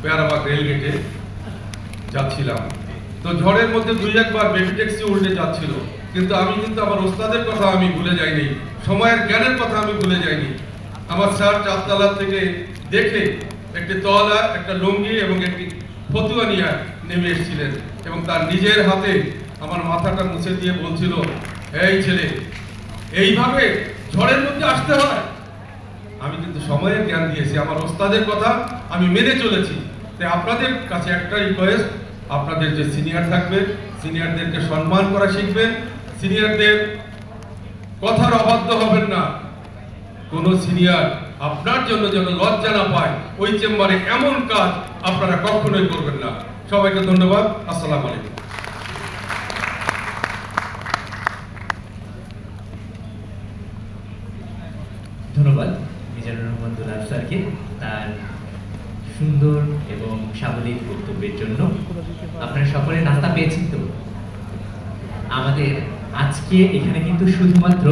পেয়ারাবাগ রেলগেটে যাচ্ছিলাম। তো ঝড়ের মধ্যে 2-1 বার বেবি ট্যাক্সি উল্টে যাচ্ছিল, কিন্তু আমি কিন্তু আমার ওস্তাদের কথা আমি ভুলে যাইনি, সময়ের জ্ঞানের কথা আমি ভুলে যাইনি। আমার স্যার 4 তলা থেকে দেখে একটি তলা, একটা লুঙ্গি এবং একটি ফতুয়া নিয়ে নেমে এসেছিলেন, এবং তার নিজের হাতে আমার মাথাটা মুছে দিয়ে বলছিল, এই ছেলে, এইভাবে ঝড়ের মধ্যে আসতে হয়। আমি কিন্তু সময়ের জ্ঞান দিয়েছি, আমার ওস্তাদের কথা আমি মেনে চলেছি। তাই আপনাদের কাছে একটা রিকোয়েস্ট, আপনাদের যে সিনিয়র থাকবে, সিনিয়রদেরকে সম্মান করা শিখবেন, সিনিয়রদের কথার অবাধ্য হবেন না। কোন সিনিয়র আপনার জন্য যেন লজ্জা না পায়, ওই চেম্বারে এমন কাজ আপনারা কখনোই করবেন না। সবাইকে ধন্যবাদ। আসসালামু আলাইকুম। ধন্যবাদ মিজানুর রহমান দুলাল স্যারকে তার সুন্দর এবং সাবলীল বক্তব্যের জন্য। আপনারা সকলে নাস্তা পেয়েছেন তো? আমাদের আজকে এখানে কিন্তু শুধুমাত্র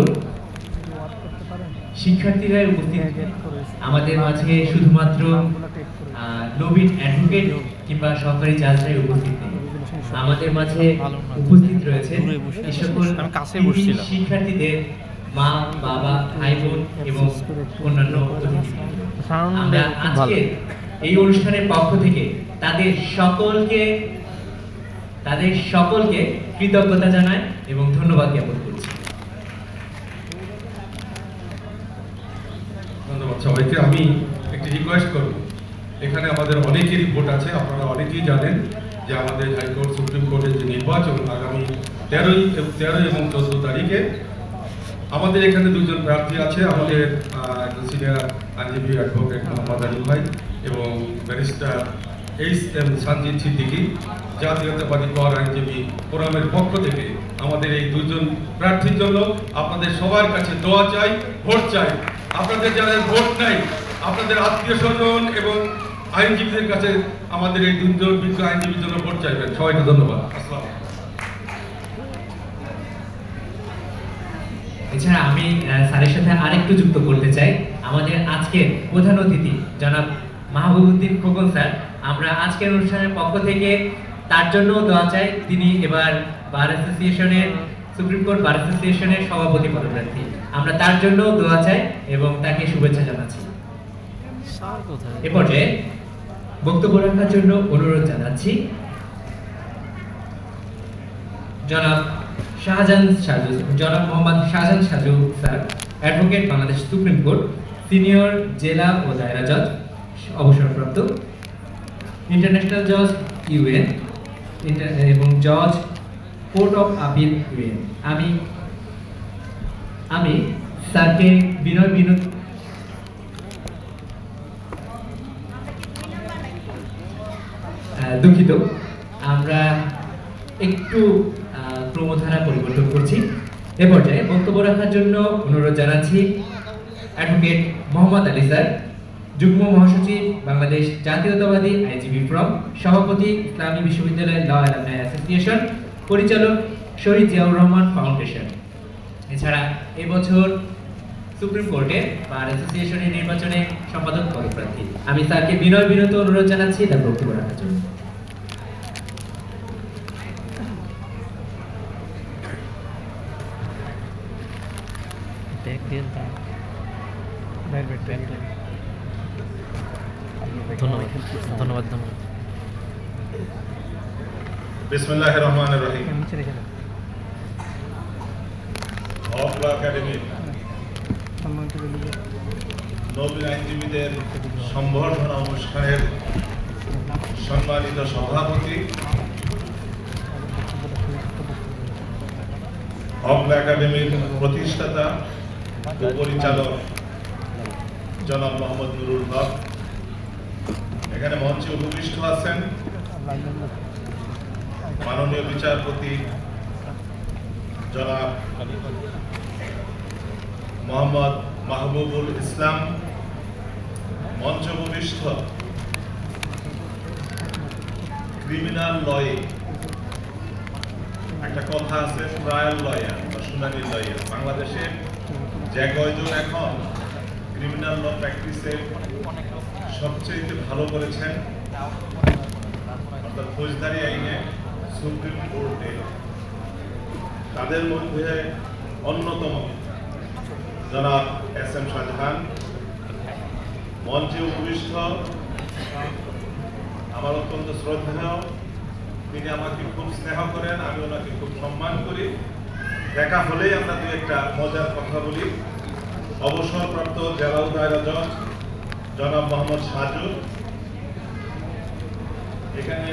শিক্ষার্থীরা উপস্থিত, আমাদের মাঝে শুধুমাত্র নবীন অ্যাডভোকেট কিংবা সরকারি জাজরাই উপস্থিত নেই। আমাদের মাঝে উপস্থিত রয়েছে এই সকল শিক্ষার্থীদের মা, বাবা, ভাই বোন এবং অন্যান্য অতিথি। আমরা আজকে এই অনুষ্ঠানের পক্ষ থেকে তাদের সকলকে কৃতজ্ঞতা জানাই এবং ধন্যবাদ জ্ঞাপন করছি। ধন্যবাদ সবাইকে। আমি একটি রিকোয়েস্ট করব, এখানে আমাদের অনেকেরই ভোট আছে। আপনারা অনেকেই জানেন যে আমাদের হাইকোর্ট, সুপ্রিম কোর্টের যে নির্বাচন আগামী 13 এবং 14 তারিখে। আমাদের এখানে দুজন প্রার্থী আছে, আমাদের একজন সিনিয়র আইনজীবী অ্যাডভোকেট মোহাম্মদ আলী ভাই এবং ব্যারিস্টার এইচ.এম. সানজিদ সিদ্দিকী। জাতীয়তাবাদী কর আইনজীবী ফোরামের পক্ষ থেকে আমাদের এই দুজন প্রার্থীর জন্য আপনাদের সবার কাছে দোয়া চাই, ভোট চাই। আপনাদের যাদের ভোট নাই, আপনাদের আত্মীয় স্বজন এবং আইনজীবীদের কাছে আমাদের এই দুজন বিজ্ঞ আইনজীবীর জন্য ভোট চাইবেন। সবাইকে ধন্যবাদ। আসসালাম। এছাড়া আমি স্যারের সাথে আরেকটু যুক্ত করতে চাই। আমাদের আজকের প্রধান অতিথি জনাব মাহবুবউদ্দিন খোকন স্যার, আমরা আজকের অনুষ্ঠানের পক্ষ থেকে তার জন্য দোয়া চাই। তিনি এবার বার অ্যাসোসিয়েশনের, সুপ্রিম কোর্ট বার অ্যাসোসিয়েশনের সভাপতি পদপ্রার্থী। আমরা তার জন্য দোয়া চাই এবং তাকে শুভেচ্ছা জানাচ্ছি। এ পর্যায়ে বক্তব্য রাখার জন্য অনুরোধ জানাচ্ছি জনাব Mohammad Shahjahan Saju sir, advocate, Bangladesh supreme court, senior জেলা ও দায়রা জজ, অবসরপ্রাপ্ত, ইন্টারন্যাশনাল জজ ইউএন এবং জজ কোর্ট অফ আপিল ইউএন। আমি স্যারকে দুঃখিত, আমরা একটু ক্রমধারা পরিবর্তন করছি। এ পর্যায়ে বক্তব্য রাখার জন্য অনুরোধ জানাচ্ছি অ্যাডভোকেট মোহাম্মদ আলী স্যার, যুগ্ম মহাসচিব, বাংলাদেশ জাতীয়তাবাদী আইনজীবী ফোরাম, সভাপতি, ইসলামী বিশ্ববিদ্যালয় ল অ্যালামনাই অ্যাসোসিয়েশন, পরিচালক, শহীদ জিয়াউর রহমান ফাউন্ডেশন। এছাড়া এবছর সুপ্রিম কোর্টে বার অ্যাসোসিয়েশনের নির্বাচনে সম্পাদক পদপ্রার্থী। আমি স্যারকে বিনত অনুরোধ জানাচ্ছি তার বক্তব্য রাখার জন্য। ধন্যবাদ। বিসমিল্লাহির রহমানির রহিম। অফ ল একাডেমির নবীন আইনজীবীদের সম্বর্ধনা অনুষ্ঠানের সম্মানিত সভাপতি, অফ ল একাডেমির প্রতিষ্ঠাতা ও পরিচালক জনাব মোহাম্মদ নুরুল হক, এখানে মঞ্চে উপবিষ্ট আছেন মাননীয় বিচারপতি জনাব মোহাম্মদ মাহবুবুল ইসলাম, মঞ্চে উপবিষ্ট ক্রিমিনাল লয়ে একটা কথা আছে, ট্রায়াল লয়ার বা শুনানির লয়ার। বাংলাদেশে যে কয়জন এখন ক্রিমিনাল ল প্র্যাকটিসে সবচেয়ে ভালো করেছেন, অর্থাৎ ফৌজদারি আইনে সুপ্রিম কোর্টে, তাদের মধ্যে অন্যতম জনাব এস.এম. শাহজাহান। মঞ্চে উপবিষ্ট আমার অত্যন্ত শ্রদ্ধেয়, তিনি আমাকে খুব স্নেহ করেন, আমি ওনাকে খুব সম্মান করি। দেখা হলেই আমরা দু একটা মজার কথা বলি। অবসরপ্রাপ্ত জেলা ও দায়রা জজ জনাব মোহাম্মদ সাজু, এখানে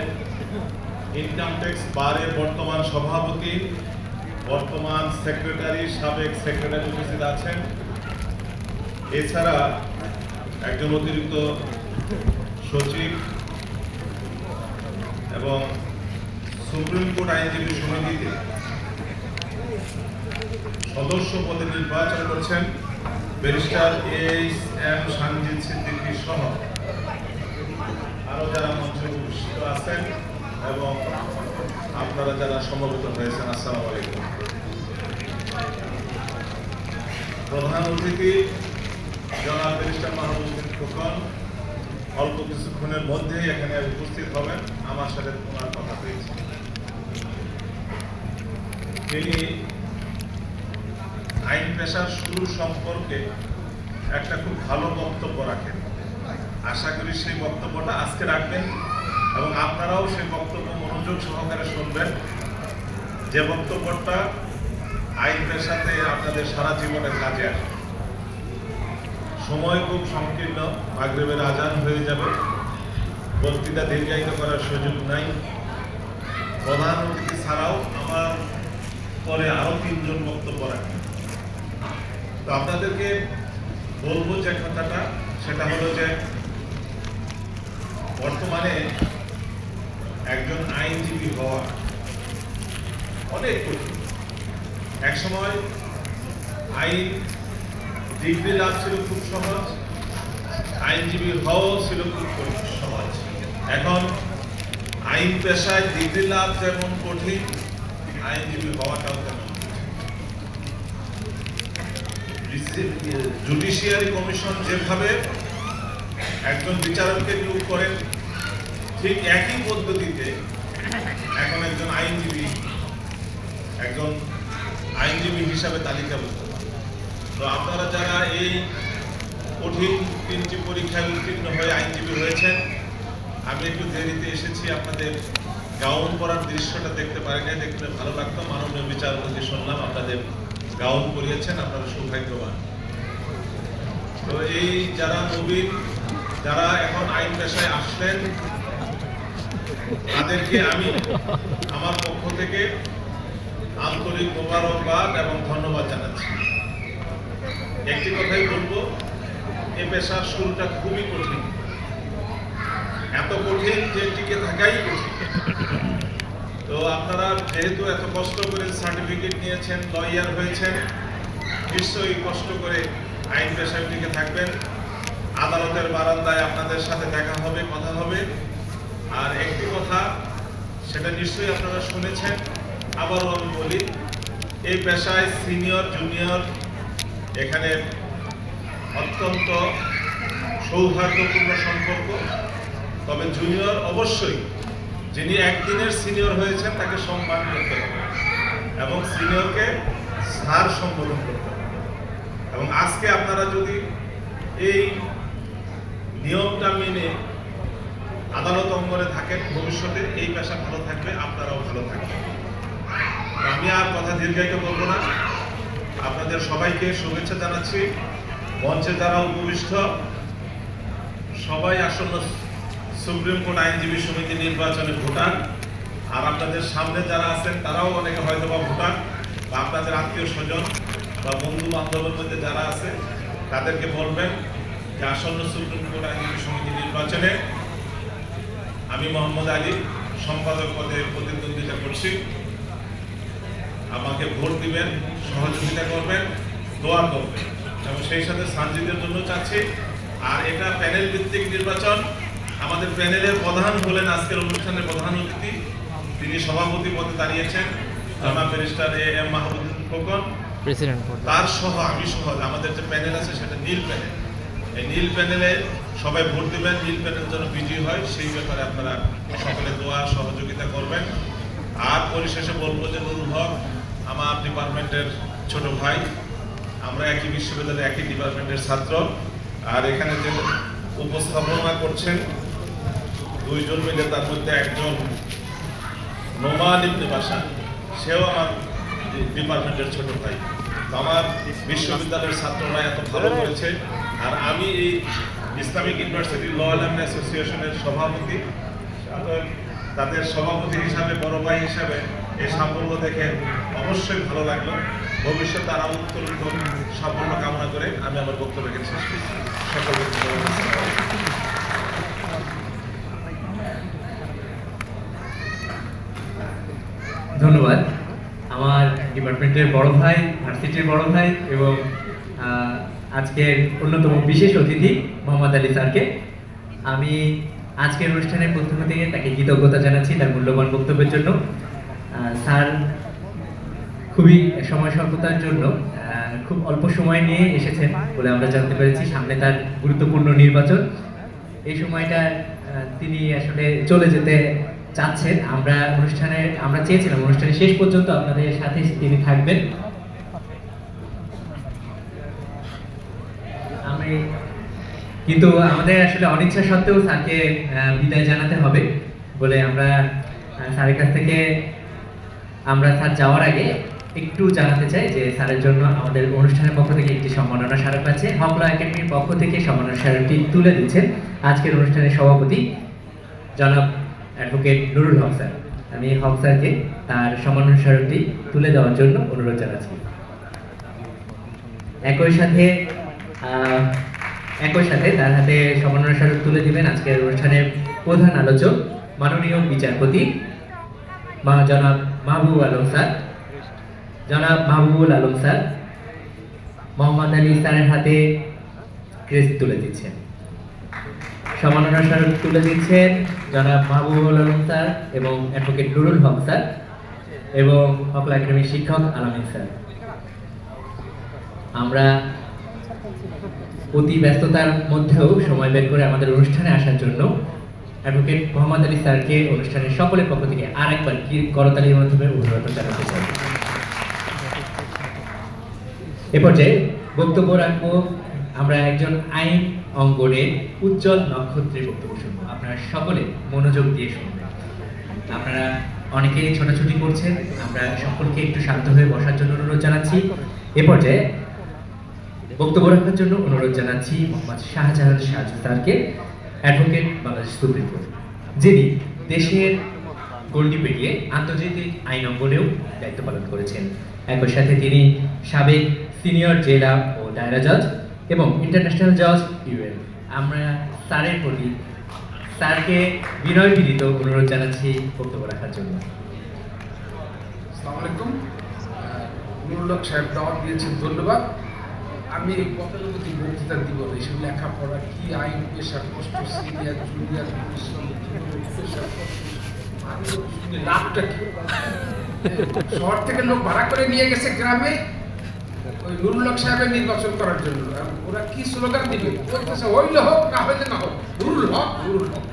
ইনকাম ট্যাক্স বারের বর্তমান সভাপতি, বর্তমান সেক্রেটারি, সাবেক সেক্রেটারি উপস্থিত আছেন। এছাড়া একজন অতিরিক্ত সচিব এবং সুপ্রিম কোর্ট আইনজীবী সমিতিতে সদস্য পদে নির্বাচন করছেন ব্যারিস্টার এইচ.এম. সানজিদ সিদ্দিকী সহ আরো যারা মঞ্চে উপস্থিত আছেন এবং আপনারা যারা সমবেত হয়েছেন, আসসালামু আলাইকুম। প্রধান অতিথি জনাব ব্যারিস্টার মাহবুবুদ্দিন খোকন অল্প কিছুক্ষণের মধ্যেই এখানে উপস্থিত হবেন, আমার সাথে ওনার কথা হয়েছে। তিনি আইন পেশার শুরু সম্পর্কে একটা খুব ভালো বক্তব্য রাখেন। আশা করি সেই বক্তব্যটা আজকে রাখবেন এবং আপনারাও সেই বক্তব্য মনোযোগ সহকারে শুনবেন, যে বক্তব্যটা আইন পেশাতে আপনাদের সারা জীবনের কাজে আসবে। সময় খুব সংকীর্ণ, মাগরিবের আজান হয়ে যাবে, বক্তৃতা দীর্ঘায়িত করার সুযোগ নাই। প্রধান অতিথি ছাড়াও আমার পরে আরো 3 জন বক্তব্য রাখবেন। তো আপনাদেরকে বলবো যে কথাটা, সেটা হলো যে বর্তমানে একজন আইনজীবী হওয়া অনেক কঠিন। একসময় আইন ডিগ্রি লাভ ছিল খুব সহজ, আইনজীবী হওয়াও ছিল খুব সহজ। এখন আইন পেশায় ডিগ্রি লাভ যেমন কঠিন, আইনজীবী হওয়াটাও তেমন। জুডিশিয়ারি কমিশন যেভাবে একজন বিচারককে নিয়োগ করেন, ঠিক একই পদ্ধতিতে এখন একজন আইনজীবী হিসাবে তালিকাভুক্ত। তো আপনারা যারা এই কঠিন 3টি পরীক্ষায় উত্তীর্ণ হয়ে আইনজীবী হয়েছেন, আমি একটু দেরিতে এসেছি, আপনাদের গাউন পরার দৃশ্যটা দেখতে পারি না, দেখতে ভালো লাগতো। মাননীয় বিচারপতি শুনলাম আপনাদের গাউন পরিয়েছেন, আপনারা সৌভাগ্যবান। তো এই যারা নবীন, যারা এখন আইন পেশায় আসলেন, তাদেরকে আমি আমার পক্ষ থেকে আন্তরিক মোবারকবাদ এবং ধন্যবাদ জানাচ্ছি। একটি কথাই বলবো, এই পেশার শুরুটা খুবই কঠিন, এত কঠিন যে টিকে থাকাই কঠিন। তো আপনারা যেহেতু এত কষ্ট করে সার্টিফিকেট নিয়েছেন, লয়ার হয়েছেন, নিশ্চয়ই কষ্ট করে আইন পেশায় টিকে থাকবেন। আদালতের বারান্দায় আপনাদের সাথে দেখা হবে, কথা হবে। আর একটি কথা, সেটা নিশ্চয়ই আপনারা শুনেছেন, আবারও আমি বলি, এই পেশায় সিনিয়র জুনিয়র এখানে অত্যন্ত সৌহার্দ্যপূর্ণ সম্পর্ক। তবে জুনিয়র অবশ্যই, যিনি একদিনের সিনিয়র হয়েছেন তাকে সম্মান করতে হবে এবং সিনিয়রকে স্যার সম্বোধন করতে হবে। এবং আজকে আপনারা যদি এই নিয়মটা মেনে আদালত অঙ্গনে থাকেন, ভবিষ্যতে এই পেশা ভালো থাকবে, আপনারাও ভালো থাকবেন। আমি আর কথা দীর্ঘায়িত করবো না, আপনাদের সবাইকে শুভেচ্ছা জানাচ্ছি। মঞ্চে যারা উপবিষ্ট সবাই আসন্ন সুপ্রিম কোর্ট আইনজীবী সমিতি নির্বাচনে ভোটার, আর আপনাদের সামনে যারা আছেন তারাও অনেকে হয়তো বা ভোটার, বা আপনাদের আত্মীয় স্বজন বা বন্ধু বান্ধবের মধ্যে যারা আছে তাদেরকে বলবেন যে আসন্ন সুপ্রিম কোর্ট আইনজীবী সমিতি নির্বাচনে আমি মোহাম্মদ আলী সম্পাদক পদে প্রতিদ্বন্দ্বিতা করছি। আমাকে ভোট দিবেন, সহযোগিতা করবেন, দোয়া করবেন এবং সেই সাথে সানজিদের জন্য চাচ্ছি। আর এটা প্যানেল ভিত্তিক নির্বাচন। আমাদের প্যানেলের প্রধান হলেন আজকের অনুষ্ঠানের প্রধান অতিথি, তিনি সভাপতি পদে দাঁড়িয়েছেন জনাব ব্যারিস্টার এ.এম. মাহবুবুদ্দিন খোকন। তার সহ আমি সহ আমাদের যে প্যানেল আছে সেটা নীল প্যানেল। এই নীল প্যানেলে সবাই ভোট দিবেন, নীল প্যানেল যেন বিজয়ী হয় সেই ব্যাপারে আপনারা সকলে দোয়া সহযোগিতা করবেন। আর পরিশেষে বলবো যে নুরুল হক আমার ডিপার্টমেন্টের ছোট ভাই, আমরা একই বিশ্ববিদ্যালয়ে একই ডিপার্টমেন্টের ছাত্র। আর এখানে যে উপস্থাপনা করছেন 2 জন মিলে, তার মধ্যে একজন নোমান ইবনে বাশা, সেও আমার ডিপার্টমেন্টের ছোট ভাই। তো আমার বিশ্ববিদ্যালয়ের ছাত্ররা এত ভালো করেছে। আর আমি এই ইসলামিক ইউনিভার্সিটি ল অ্যান্ড অ্যাসোসিয়েশনের সভাপতি, তাদের সভাপতি হিসাবে, বড় ভাই হিসাবে এই সাফল্য দেখে অবশ্যই ভালো লাগলো। ভবিষ্যতে আরও উত্তোলিত সাফল্য কামনা করে আমি আমার বক্তব্যকে শেষ করছি। সকলকে ধন্যবাদ। ধন্যবাদ আমার ডিপার্টমেন্টের বড় ভাই, ভার্সিটির বড় ভাই এবং আজকের অন্যতম বিশেষ অতিথি মোহাম্মদ আলী স্যারকে। আমি আজকের অনুষ্ঠানের পক্ষ থেকে তাকে কৃতজ্ঞতা জানাচ্ছি তার মূল্যবান বক্তব্যের জন্য। স্যার খুবই সময় স্বল্পতার জন্য খুব অল্প সময় নিয়ে এসেছেন বলে আমরা জানতে পেরেছি। সামনে তার গুরুত্বপূর্ণ নির্বাচন, এই সময়টা তিনি আসলে চলে যেতে চাচ্ছেন। আমরা চেয়েছিলাম অনুষ্ঠানের শেষ পর্যন্ত আপনাদের সাথে তিনি থাকবেন। কিন্তু আমাদের আসলে অনিচ্ছা সত্ত্বেও স্যারকে বিদায় জানাতে হবে বলে আমরা স্যারের কাছ থেকে স্যার যাওয়ার আগে একটু জানাতে চাই যে স্যারের জন্য আমাদের অনুষ্ঠানের পক্ষ থেকে একটি সম্মাননা স্মারক আছে। হকলা একাডেমির পক্ষ থেকে সম্মাননা স্মারকটি তুলে দিচ্ছেন আজকের অনুষ্ঠানের সভাপতি জনাব অ্যাডভোকেট নুরুল হক স্যার। আমি হক স্যারকে তার সম্মাননা স্মারকটি তুলে দেওয়ার জন্য অনুরোধ জানাচ্ছি। একই সাথে তার হাতে সম্মাননা স্মারক তুলে দিবেন আজকের অনুষ্ঠানের প্রধান আলোচক মাননীয় বিচারপতি জনাব মাহবুব আলম স্যার। জনাব মাহবুবুল আলম স্যার মোহাম্মদ আলী স্যারের হাতে ক্রেস্ট তুলে দিচ্ছেন। সম্মাননা স্মারক তুলে দিচ্ছেন জনাব মাহবুবুল আলম স্যার এবং অ্যাডভোকেট নুরুল হক স্যার এবং হকলা একাডেমির শিক্ষক আলামিন স্যার। আমরা অতি ব্যস্ততার মধ্যেও সময় বের করে আমাদের অনুষ্ঠানে আসার জন্য অ্যাডভোকেট মোহাম্মদ আলী স্যারকে অনুষ্ঠানের সকলের পক্ষ থেকে আরেকবার করতালির মাধ্যমে অনুরোধ জানাতে চাই। এ পর্যায়ে বক্তব্য রাখবো আমরা একজন আইন অঙ্গনের উজ্জ্বল নক্ষত্রের বক্তব্য শুনবো। আপনারা সকলে মনোযোগ দিয়ে শুনবেন। আপনারা অনেকেই ছোটাছুটি করছেন, আমরা সকলকে একটু শান্ত হয়ে বসার জন্য অনুরোধ জানাচ্ছি। এ পর্যায়ে বক্তব্য রাখার জন্য অনুরোধ জানাচ্ছি মোহাম্মদ শাহজাহান শাহজু স্যারকে, অ্যাডভোকেট বাংলাদেশ সুপ্রিম কোর্ট, যিনি দেশের গণ্ডি পেরিয়ে আন্তর্জাতিক আইন অঙ্গনেও দায়িত্ব পালন করেছেন। একই সাথে তিনি সাবেক সিনিয়র জেলা ও দায়রা জজ এবং ইন্টারন্যাশনাল জজ ইউএন। আমরা স্যারের প্রতি স্যারকে বিনয় বিনীত অনুরোধ জানাচ্ছি বক্তব্য রাখার জন্য। আসসালামু আলাইকুম। নুরুল হক সাহেব দাওয়াত দিয়েছেন, ধন্যবাদ। আমি এই গতানুগতিক বক্তৃতা দিব না। এইসব লেখাপড়া কি, আইন পেশা, কষ্ট, সিরিয়ার, জুনিয়ার, পেশা, আমি শুনে লাভটা কি? শহর থেকে লোক ভাড়া করে নিয়ে গেছে গ্রামে ওই নুরুল হক সাহেবের নির্বাচন করার জন্য। ওরা কি স্লোগান দিবে? বলতেছে হইলে হোক, না হইলে না হোক, নুরুল হক, নুরুল হক।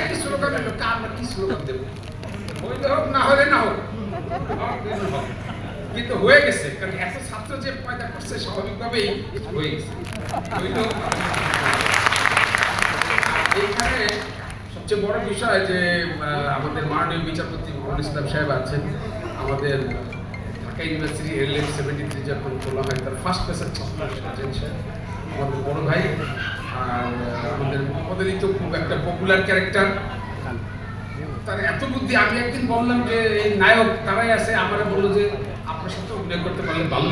কি স্লোগান হলো? আমরা কি স্লোগান দেবো? হইলে হোক, না হলে না হোক, নুরুল হক। কিন্তু হয়ে গেছে, কারণ এত ছাত্র যে পয়দা করছে স্বাভাবিকভাবেই হয়ে গেছে। এইখানে সবচেয়ে বড় বিষয় যে আমাদের মাননীয় বিচারপতি মোহাম্মদ ইসলাম সাহেব আছেন। আমাদের ঢাকা ইউনিভার্সিটি LM 73 যখন খোলা হয় তার ফার্স্ট পেসার ছাত্র সাজেন সাহেব আমাদের বড় ভাই। আর আমাদের আমাদেরই তো খুব একটা পপুলার ক্যারেক্টার, তার এত বুদ্ধি। আমি একদিন বললাম যে এই নায়ক তারাই আছে, আমরা বললো যে আপনার সাথে অভিনয় করতে পারলে ভালো,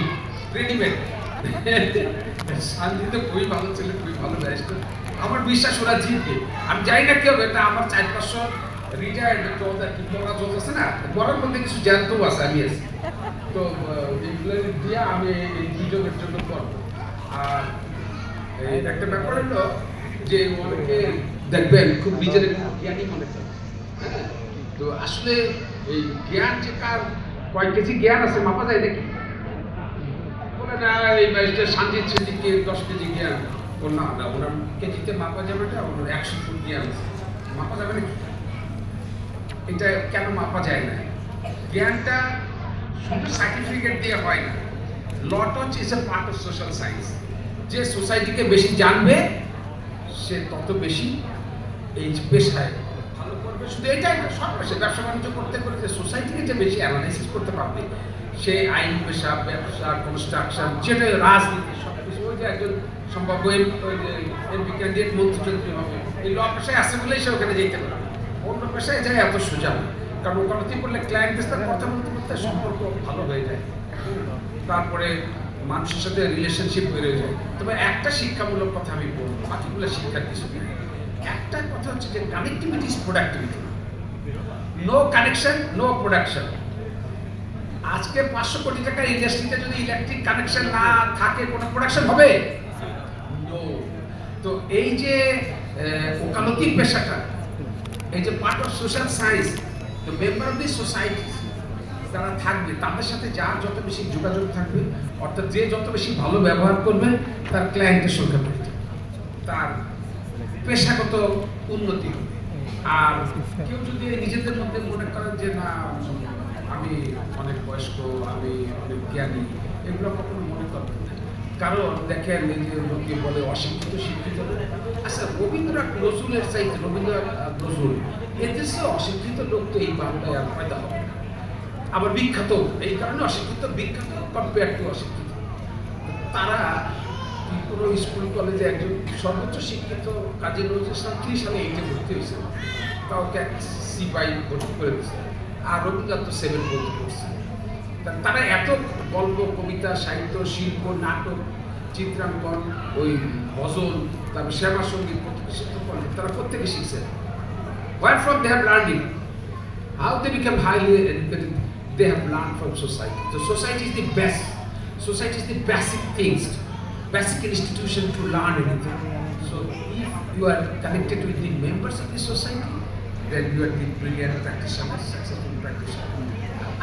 রেডিমেড। শান্তিতে খুবই ভালো ছেলে, খুবই ভালো ব্যারিস্টার। আমার বিশ্বাস ওরা জিতবে। আমি জানি না কি হবে, এটা আমার 4-500 রিটায়ার্ড বড়া জজ আছে না, বড়ার মধ্যে কিছু জ্যান্তও আছে, আমি আছি। তো এগুলো দিয়ে আমি এই দুজনের জন্য করবো। আর একটা ব্যাপার হলো যে অনেকে দেখবেন খুব নিজের জ্ঞানী মনে করে। হ্যাঁ, তো আসলে এই জ্ঞান যে কার কয় কেজি জ্ঞান আছে মাপা যায় নাকি? বলে না এই ব্যারিস্টার সঞ্জিত সিদ্দিকী 10 কেজি জ্ঞান। ও না না, ওনার কেজিতে মাপা যাবে না, ওনার 100 ফুট জ্ঞান আছে, মাপা যাবে নাকি? এটা কেন মাপা যায় না? জ্ঞানটা শুধু সার্টিফিকেট দিয়ে হয় না। লট হচ্ছে is a part of social science. যে সোসাইটিকে বেশি জানবে সে তত বেশি এই পেশায় ভালো করবে। শুধু এটাই না, সব পেশায় ব্যবসা বাণিজ্য করতে করতে সোসাইটিকে যে বেশি অ্যানালাইসিস করতে পারবে, সে আইন পেশা, ব্যবসা, কনস্ট্রাকশন, যেটা রাজনীতি, সব কিছু। ওই যে একজন সম্ভাব্য এমপি ক্যান্ডিডেট মন্ত্রী হবে, এই ল পেশায় আছে বলেই সে ওখানে যেতে পারে। অন্য পেশায় যায় এত সোজা না, কারণ ওকালতি করলে ক্লায়েন্টের সাথে কথা বলতে বলতে সম্পর্ক ভালো হয়ে যায়, তারপরে মানুষের সাথে রিলেশনশিপ বেড়ে যায়। তবে একটা শিক্ষামূলক কথা আমি বলবো, বাকিগুলো শিক্ষার কিছু নেই। একটা কথা হচ্ছে যে connectivity is productivity, no connection no production. আজকে 500 কোটি টাকার ইন্ডাস্ট্রিতে যদি ইলেকট্রিক কানেকশন না থাকে কোনো প্রোডাকশন হবে? নো। তো এই যে ওকালতি পেশাটা, এই যে part of social science, the member of the society যারা থাকবে তাদের সাথে যার যত বেশি যোগাযোগ থাকবে, অর্থাৎ যে যত বেশি ভালো ব্যবহার করবে, তার ক্লায়েন্টের সংখ্যা বাড়বে, তার পেশাগত উন্নতি হবে। আর কেউ যদি নিজেদের মধ্যে মনে করেন যে না আমি অনেক বয়স্ক, আমি অনেক জ্ঞানী, এগুলো কখনো মনে করবেন না। কারণ দেখেন এই যে লোকে বলে অশিক্ষিত শিক্ষিত, আচ্ছা রবীন্দ্রনাথ নজরুলের চাইতে রবীন্দ্রনাথ নজরুল এদেশে অশিক্ষিত লোক তো এই বাংলায় আর পয়দা হবে না। আবার বিখ্যাত এই কারণে অশিক্ষিত, বিখ্যাত কম্পেয়ার টু অশিক্ষিত। তারা কোনো স্কুল কলেজে একজন সর্বোচ্চ শিক্ষিত কাজী নজরুল ইসলাম 3 সালে 8-এ ভর্তি হয়েছে, কাউকে সিপাই ভর্তি করে দিয়েছে, আর রবীন্দ্রনাথ তো 7 ভর্তি করছে। তারা এত গল্প, কবিতা, সাহিত্য, শিল্প, নাটক, চিত্রাঙ্কন, ওই ভজন, তারপর শ্যামা সঙ্গীত প্রতিষ্ঠিত করেন, তারা প্রত্যেকে শিখছে। Where from they have learned it? How they become highly educated? They have learned from society. So society is the best. Society is the basic things, basic institution to learn anything. So if you are connected with the members of the society, then you are the brilliant practitioner, successful practitioner.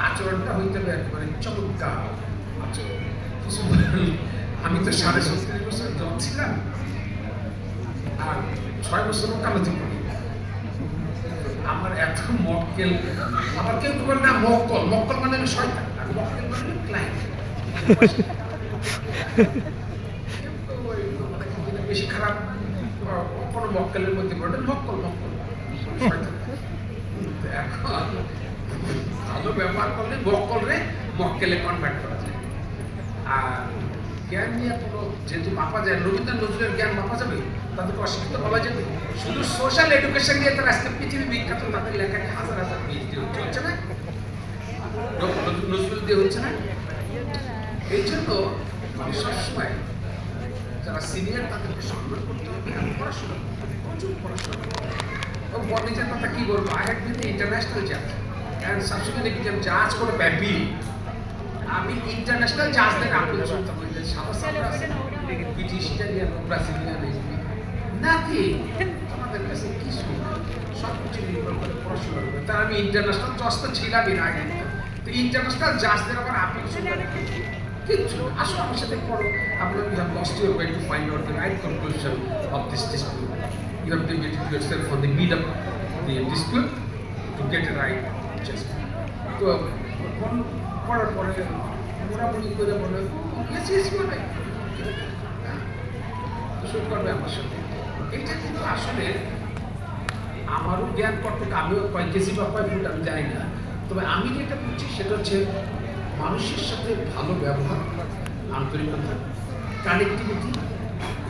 আচরণটা হইতে হবে একেবারে চমৎকার আচরণ। আমি তো 37 বছর job ছিলাম আর 6 বছর ওকালতি করি। আমার এত মক্কেল, আমার কেউ বলে না মক্কল, মক্কল মানে আমি শয়তান, আর মক্কেল মানে ক্লায়েন্ট। বেশি খারাপ কোনো মক্কেলের মধ্যে পড়ে মক্কল, মক্কল শয়তান। এখন ভালো ব্যবহার করলে মক্কলরে মক্কেলে কনভার্ট করা যায়। আর জ্ঞান নিয়ে কোনো যেহেতু মাপা যায়, রবীন্দ্রনাথ নজরুলের জ্ঞান মাপা যাবে, তাদেরকে অশিক্ষিত বলা যাবে? শুধু সোশ্যাল এডুকেশন নিয়ে তারা আজকে পৃথিবী বিখ্যাত, তাদের লেখাকে হাজার হাজার পিএইচডি হচ্ছে না, নজরুল দিয়ে হচ্ছে না। এই জন্য আমি সবসময় যারা সিনিয়র তাদেরকে সম্মান করতে হবে, আর পড়াশোনা করতে হবে, প্রচুর পড়াশোনা করতে হবে। ও নিজের কথা কি বলবো, আই হ্যাড বিন ইন্টারন্যাশনাল জাজ অ্যান্ড সাবসিকুয়েন্টলি বিকেম জাজ করে ব্যাপী। আমি ইন্টারন্যাশনাল জাজদের আপিল শুনতে পারি, ব্রিটিশ, ইটালিয়ান, ব্রাজিলিয়ান, নাথিং। আমাদের কাছে কি শুনবো, সব কিছু নির্ভর করে পড়াশোনার উপরে। তার আমি ইন্টারন্যাশনাল জাজ তো ছিলামই না আগে, তো ইন্টারন্যাশনাল জাজদের আবার আপিল শুনতে কিচ্ছু। আসো আমার সাথে পড়ো, আপনার you have lost your way to find out the right conclusion of this dispute. You have debated yourself on the mid of the dispute to get a right judgment. তো পড়ার পরে মোটামুটি করে বলে বলে শুরু করবে আমার সাথে। এইটা কিন্তু আসলে আমারও জ্ঞান কতটুকু, আমিও কয় কেজি বা কয় ফুট আমি জানি না, তবে আমি যেটা বুঝছি সেটা হচ্ছে মানুষের সাথে ভালো ব্যবহার, আন্তরিকতা, কানেক্টিভিটি,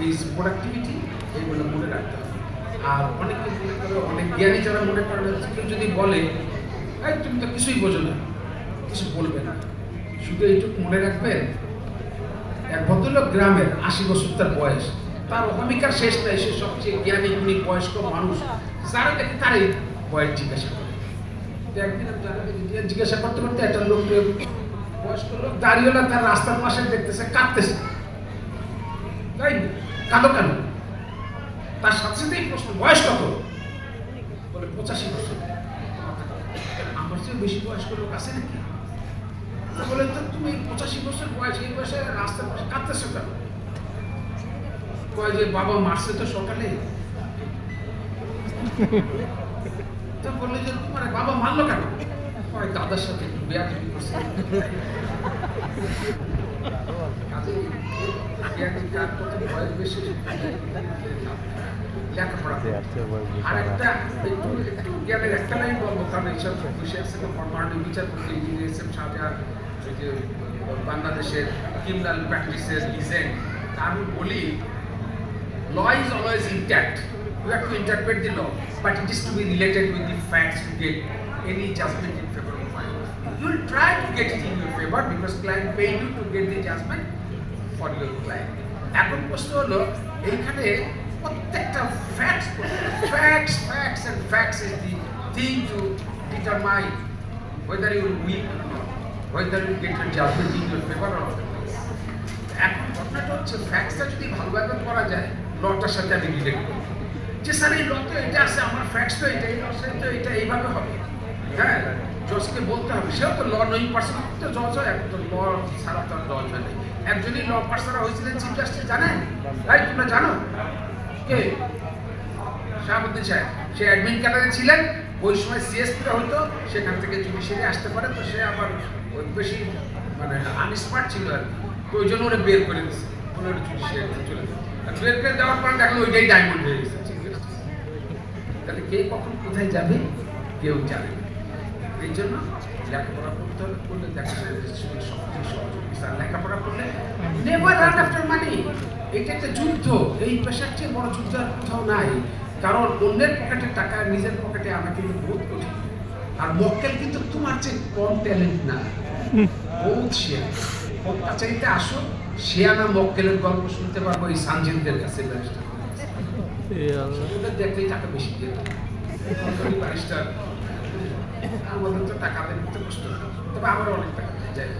ইজ প্রোডাক্টিভিটি, এইগুলো মনে রাখতে হবে। আর অনেকে মনে করে, অনেক জ্ঞানী যারা মনে করে, কেউ যদি বলে এই তুমি তো কিছুই বোঝো না, কিছু বলবে না, শুধু এইটুকু মনে রাখবেন, এক ভদ্রলোক গ্রামের 80 বছর তার বয়স, তার অহমিকার শেষ নাই, সে সবচেয়ে জ্ঞানী গুণী বয়স্ক মানুষ, যারা দেখে তারই বয়স জিজ্ঞাসা করে। একদিন জিজ্ঞাসা করতে করতে একটা লোক, বয়স্ক লোক দাঁড়িয়ে না, তার রাস্তার পাশে দেখতেছে, কাঁদতেছে। তাই কাঁদো কেন? তার সাথে সাথেই প্রশ্ন, বয়স কত? বলে 85 বছর। আমার চেয়ে বেশি বয়স্ক লোক আছে নাকি? বলে তো তুমি 85 বছর বয়স, এই বয়সে রাস্তার পাশে কাঁদতেছো কেন? কয় যে বাবা মারছে তো সকালে। তো বললে যে তোমার বাবা মারলো কেন? কয় দাদার সাথে একটু বেয়াদবি করছে। বয়স বেশি লেখাপড়া। আর একটা একটু জ্ঞানের একটা লাইন বলবো, কারণ এইসব বসে আছে মাননীয় বিচারপতি এস.এম. শাহজাহান, ওই যে বাংলাদেশের ক্রিমিনাল প্র্যাকটিসের লিজেন্ড, আমি বলি law is always intact. You have to interpret the law, but it is to be related with the facts to get any judgment in favor of client. You will try to get it in your favor because client paid you to get the judgment for your client. এখন প্রশ্ন হলো এইখানে প্রত্যেকটা facts and facts is the thing to determine whether you will win or not, whether you get your judgment in your favor or otherwise. এখন ঘটনাটা হচ্ছে ফ্যাক্টসটা যদি ভালোভাবে করা যায় লটার সাথে আমি রিলেট করি যে স্যার এই ল তো এটা আছে আমার ফ্যাক্টস তো এটা এই লসে তো এটা এইভাবে হবে হ্যাঁ জজকে বলতে হবে সেও তো ল নই পার্সন তো জজ হয় এখন তো ল ছাড়া তো জজ হয় না একজনই ল পার্সনরা হয়েছিলেন চিফ জাস্টিস জানেন তাই তোমরা জানো কে শাহাবুদ্দিন সাহেব সে অ্যাডমিন ক্যাডারে ছিলেন ওই সময় সিএসপিরা হয়তো সেখান থেকে জুডিশিয়ারি আসতে পারে তো সে আবার ওই বেশি মানে আনস্মার্ট ছিল আর কি তো ওই জন্য ওরা বের করে দিচ্ছে ওরা জুডিশিয়ারিতে চলে গেছে আর বের করে দেওয়ার পরে দেখলো ওইটাই ডায়মন্ড হয়ে গেছে তাহলে কে কখন কোথায় যাবে কেউ জানে না এই জন্য লেখাপড়া করতে হবে করলে দেখা যায় সবচেয়ে সহযোগী স্যার লেখাপড়া করলে নেভার রান আফটার মানি এটা একটা যুদ্ধ এই পেশার চেয়ে বড় যুদ্ধ আর কোথাও নাই কারণ অন্যের পকেটে টাকা নিজের পকেটে আনা কিন্তু বহুত কঠিন আর মক্কেল কিন্তু তোমার চেয়ে কম ট্যালেন্ট না বহুত শেয়ার কাছারিতে আসো শেয়ানা মক্কেলের গল্প শুনতে পারবো এই সানজিদদের কাছে ব্যারিস্টার ওদের দেখলেই টাকা বেশি দিয়ে ব্যারিস্টার আমাদের তো টাকা দেয় করতে কষ্ট তবে আমার অনেক টাকা যাই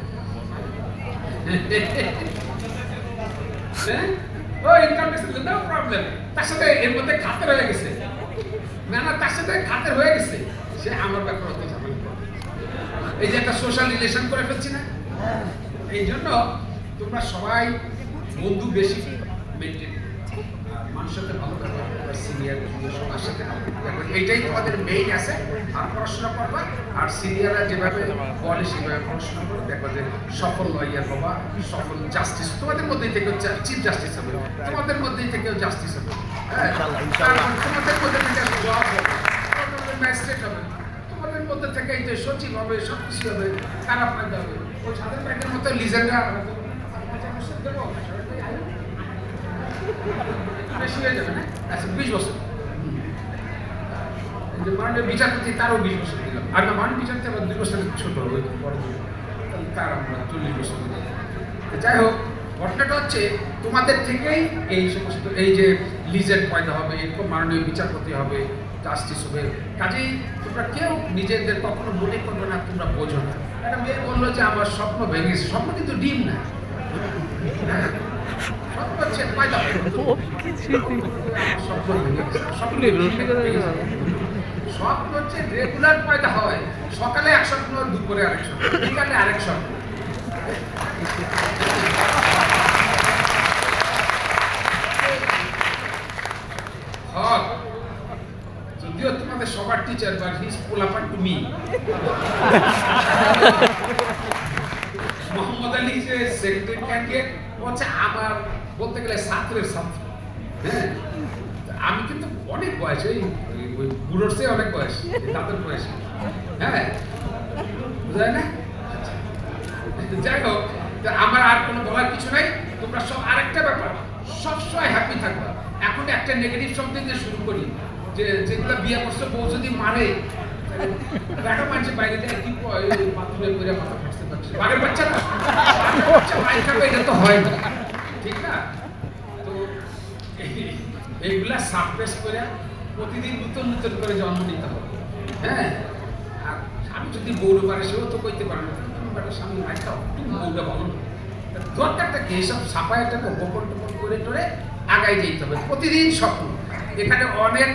ও ইনকাম ট্যাক্স নো প্রবলেম তার সাথে এর মধ্যে খাতের হয়ে গেছে না তার সাথে খাতের হয়ে গেছে সে আমার ব্যাপার হতে ঝামেলা করে এই যে একটা সোশ্যাল রিলেশন করে ফেলছি না এই জন্য তোমরা সবাই বন্ধু বেশি মেনটেন মানুষের সাথে ভালো ব্যবহার সিনিয়র সবার সাথে এইটাই তোমাদের মেইন আছে আর পড়াশোনা করবা আর সিনিয়ররা যেভাবে বলে সেভাবে পড়াশোনা করে দেখবা যে সফল লয়ার হবা সফল জাস্টিস তোমাদের মধ্যেই থেকে চিফ জাস্টিস হবে তোমাদের মধ্যেই থেকে জাস্টিস হবে হ্যাঁ তোমাদের মধ্যে থেকে জজ হবে তোমাদের ম্যাজিস্ট্রেট হবে তোমাদের মধ্যে থেকে এই যে সচিব হবে সব কিছু হবে কারা ফায়দা হবে ওই সাধারণ ব্যাংকের মতো লিজেন্ডরা বেশি হয়ে যাবে না আচ্ছা 20 বছর মাননীয় বিচারপতি তারও 20 বছর দিলাম আর না মাননীয় বিচারপতি আবার 2 বছরের ছোট ওই বড় তাহলে তার আমরা 40 বছর দিলাম যাই হোক ঘটনাটা হচ্ছে তোমাদের থেকেই এই সমস্ত এই যে লিজেন্ড পয়দা হবে এরকম মাননীয় বিচারপতি হবে জাস্টিস হবে কাজেই তোমরা কেউ নিজেদের কখনো মনে করবে না তোমরা বোঝো না একটা মেয়ে বললো যে আমার স্বপ্ন ভেঙেছে স্বপ্ন কিন্তু ডিম না স্বপ্ন হচ্ছে পয়দা স্বপ্ন হচ্ছে রেগুলার পয়দা হয় সকালে এক স্বপ্ন দুপুরে আরেক স্বপ্ন বিকালে আরেক স্বপ্ন যদিও তোমাদের সবার টিচার বাট হিজ পোলাপান টু মি মোহাম্মদ আলী যে সেক্রেটারি ক্যান্ডিডেট হচ্ছে আমার বলতে গেলে ছাত্রের ছাত্র হ্যাঁ আমি কিন্তু অনেক বয়স ওই বুড়োর চেয়ে অনেক বয়স তাদের বয়স হ্যাঁ বুঝায় না যাই হোক আমার আর কোনো বলার কিছু নাই তোমরা সব আরেকটা ব্যাপার সবসময় হ্যাপি থাকবা এখন একটা নেগেটিভ শব্দ দিয়ে শুরু করি যে যেগুলো বিয়ে করছে বউ যদি মারে দেখা মানছে বাইরে থেকে কি বাথরুমে পড়ে মাথা ফাটতে পারছে বাঘের বাচ্চা না মাইর খাবে এটা তো হয় না ঠিক না তো এইগুলা সাপ্রেস করে প্রতিদিন নতুন নতুন করে জন্ম নিতে হবে হ্যাঁ আর আমি যদি বউরে পারে সেও তো কইতে পারে না তুমি বেটার সামনে মাইর খাও তুমি বউটা ভালো না দরকারটা কি এসব ছাপায়াটাকে গোপন টোপন করে টোরে আগাই যেতে হবে প্রতিদিন স্বপ্ন এখানে অনেক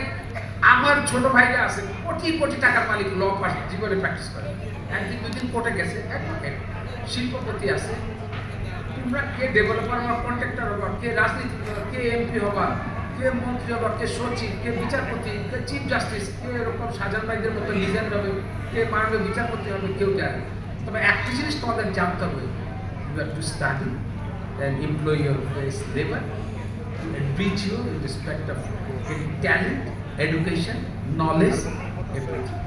আমার ছোট ভাইরা আছে কোটি কোটি টাকার মালিক ল পাস জীবনে প্র্যাকটিস করে একদিন দুদিন কোর্টে গেছে অ্যাডভোকেট শিল্পপতি আছে তোমরা কে ডেভেলপার হবা কন্ট্রাক্টর হবা কে রাজনীতি হবা কে এমপি হবা কে মন্ত্রী হবা কে সচিব কে বিচারপতি কে চিফ জাস্টিস কে এরকম সাজান ভাইদের মতো লিজেন্ড হবে কে মাননীয় বিচারপতি হবে কেউ জানে তবে একটা জিনিস তোমাদের জানতে হবে you have to study and employ your best labor and reach you in respect of talent, education, knowledge, everything.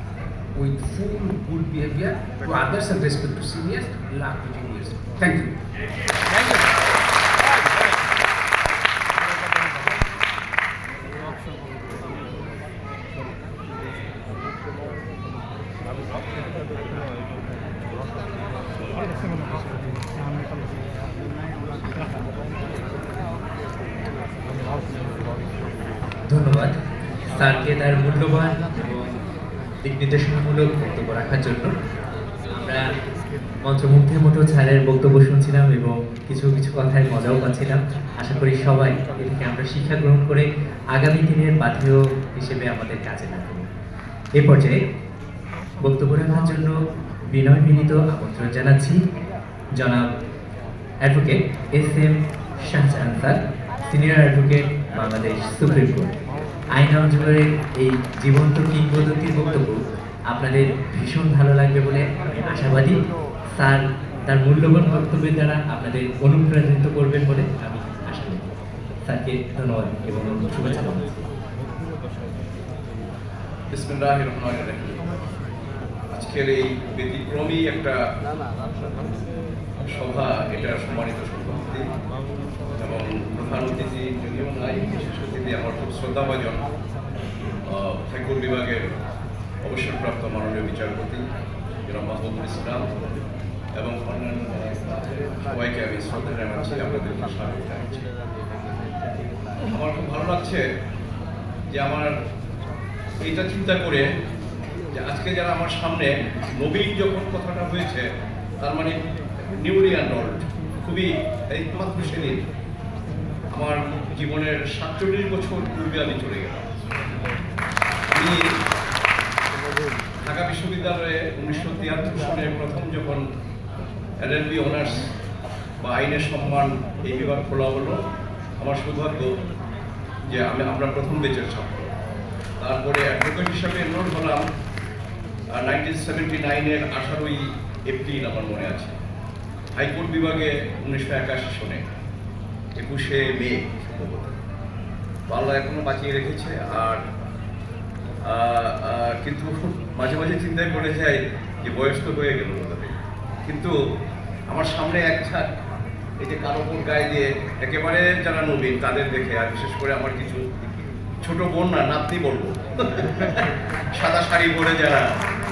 With full good behavior to others and respect to seniors, love to juniors. Thank you. ধন্যবাদ স্যারকে তার মূল্যবান এবং দিক নির্দেশনামূলক বক্তব্য রাখার জন্য। আমরা মন্ত্রমুগ্ধের মতো স্যারের বক্তব্য শুনছিলাম এবং কিছু কিছু কথায় মজাও পাচ্ছিলাম। আশা করি সবাই এ থেকে আমরা শিক্ষা গ্রহণ করে আগামী দিনের পাথেয় হিসেবে আমাদের কাজে লাগাবো। এ পর্যায়ে বক্তব্য রাখার জন্য বিনয় বিনীত আমন্ত্রণ জানাচ্ছি জনাব advocate SM Shahjahan sir, senior advocate, Bangladesh supreme court. আইন অঞ্চলের এই জীবন্ত কিংবদন্তির বক্তব্য আপনাদের ভীষণ ভালো লাগবে বলে আমি আশাবাদী। স্যার তার মূল্যবান বক্তব্যের দ্বারা আপনাদের অনুপ্রাণিত করবেন বলে আমি আশাবাদী। স্যারকে ধন্যবাদ এবং শুভেচ্ছা জানাচ্ছি। বিসমিল্লাহির রহমানির রহিম। আজকের এই ব্যতিক্রমী একটা সভা, এটা সম্মানিত সভাপতি এবং প্রধান অতিথি যদিও নাই, বিশেষ অতিথি আমার খুব শ্রদ্ধাভাজন হাইকোর্ট বিভাগের অবসরপ্রাপ্ত মাননীয় বিচারপতি জনাব মাহমুদুল ইসলাম এবং অন্যান্য সবাইকে আমি শ্রদ্ধা জানাচ্ছি, আপনাদেরকে স্বাগত জানাচ্ছি। আমার খুব ভালো লাগছে যে আমার এইটা চিন্তা করে যে আজকে যারা আমার সামনে নবীন যখন কথাটা হয়েছে, তার মানে নিউলি অ্যানরোল্ড, খুবই একমাত্র শ্রেণীর। আমার জীবনের 47 বছর পূর্বে আমি চলে গেলাম। আমি ঢাকা বিশ্ববিদ্যালয়ে 1973 সালে প্রথম যখন LLB অনার্স বা আইনের সম্মান এই বিভাগ খোলা হলো, আমার সৌভাগ্য যে আমরা প্রথম বেচের ছাত্র। তারপরে অ্যাডভোকেট হিসাবে এনরোল হলাম 1979-এর 18ই এপ্রিল আমার মনে আছে। হাইকোর্ট বিভাগে 1981 সনে 21শে মে আল্লাহ এখনো বাঁচিয়ে রেখেছে। আর কিন্তু মাঝে মাঝে চিন্তায় পড়ে যায় যে বয়স তো হয়ে গেল তাদের, কিন্তু আমার সামনে একটা এই যে কালো কোট গায়ে দিয়ে একেবারে যারা নবীন তাদের দেখে, আর বিশেষ করে আমার কিছু ছোট বোন, না নাতনি বলবো, সাদা শাড়ি পরে যারা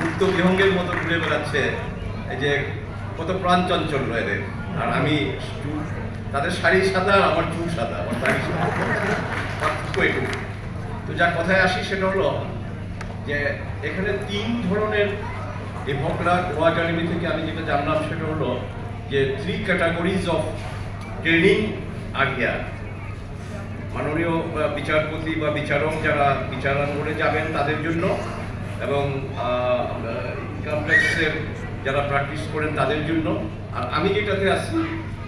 মুক্ত বিহঙ্গের মতো ঘুরে বেড়াচ্ছে, এই যে কত প্রাণ চঞ্চল এদের। আর আমি তাদের শাড়ি সাদা, আমার চুল সাদা, আমার দাড়ি সাদা, পার্থক্য এটুকু। তো যা কথায় আসি সেটা হলো যে এখানে 3 ধরনের এই ভকলা ল একাডেমি থেকে আমি যেটা জানলাম সেটা হলো যে 3 categories of training R here. মাননীয় বিচারপতি বা বিচারক যারা বিচারাঙ্গনে যাবেন তাদের জন্য, এবং ইনকাম ট্যাক্সের যারা প্র্যাকটিস করেন তাদের জন্য, আর আমি যেটাতে আসি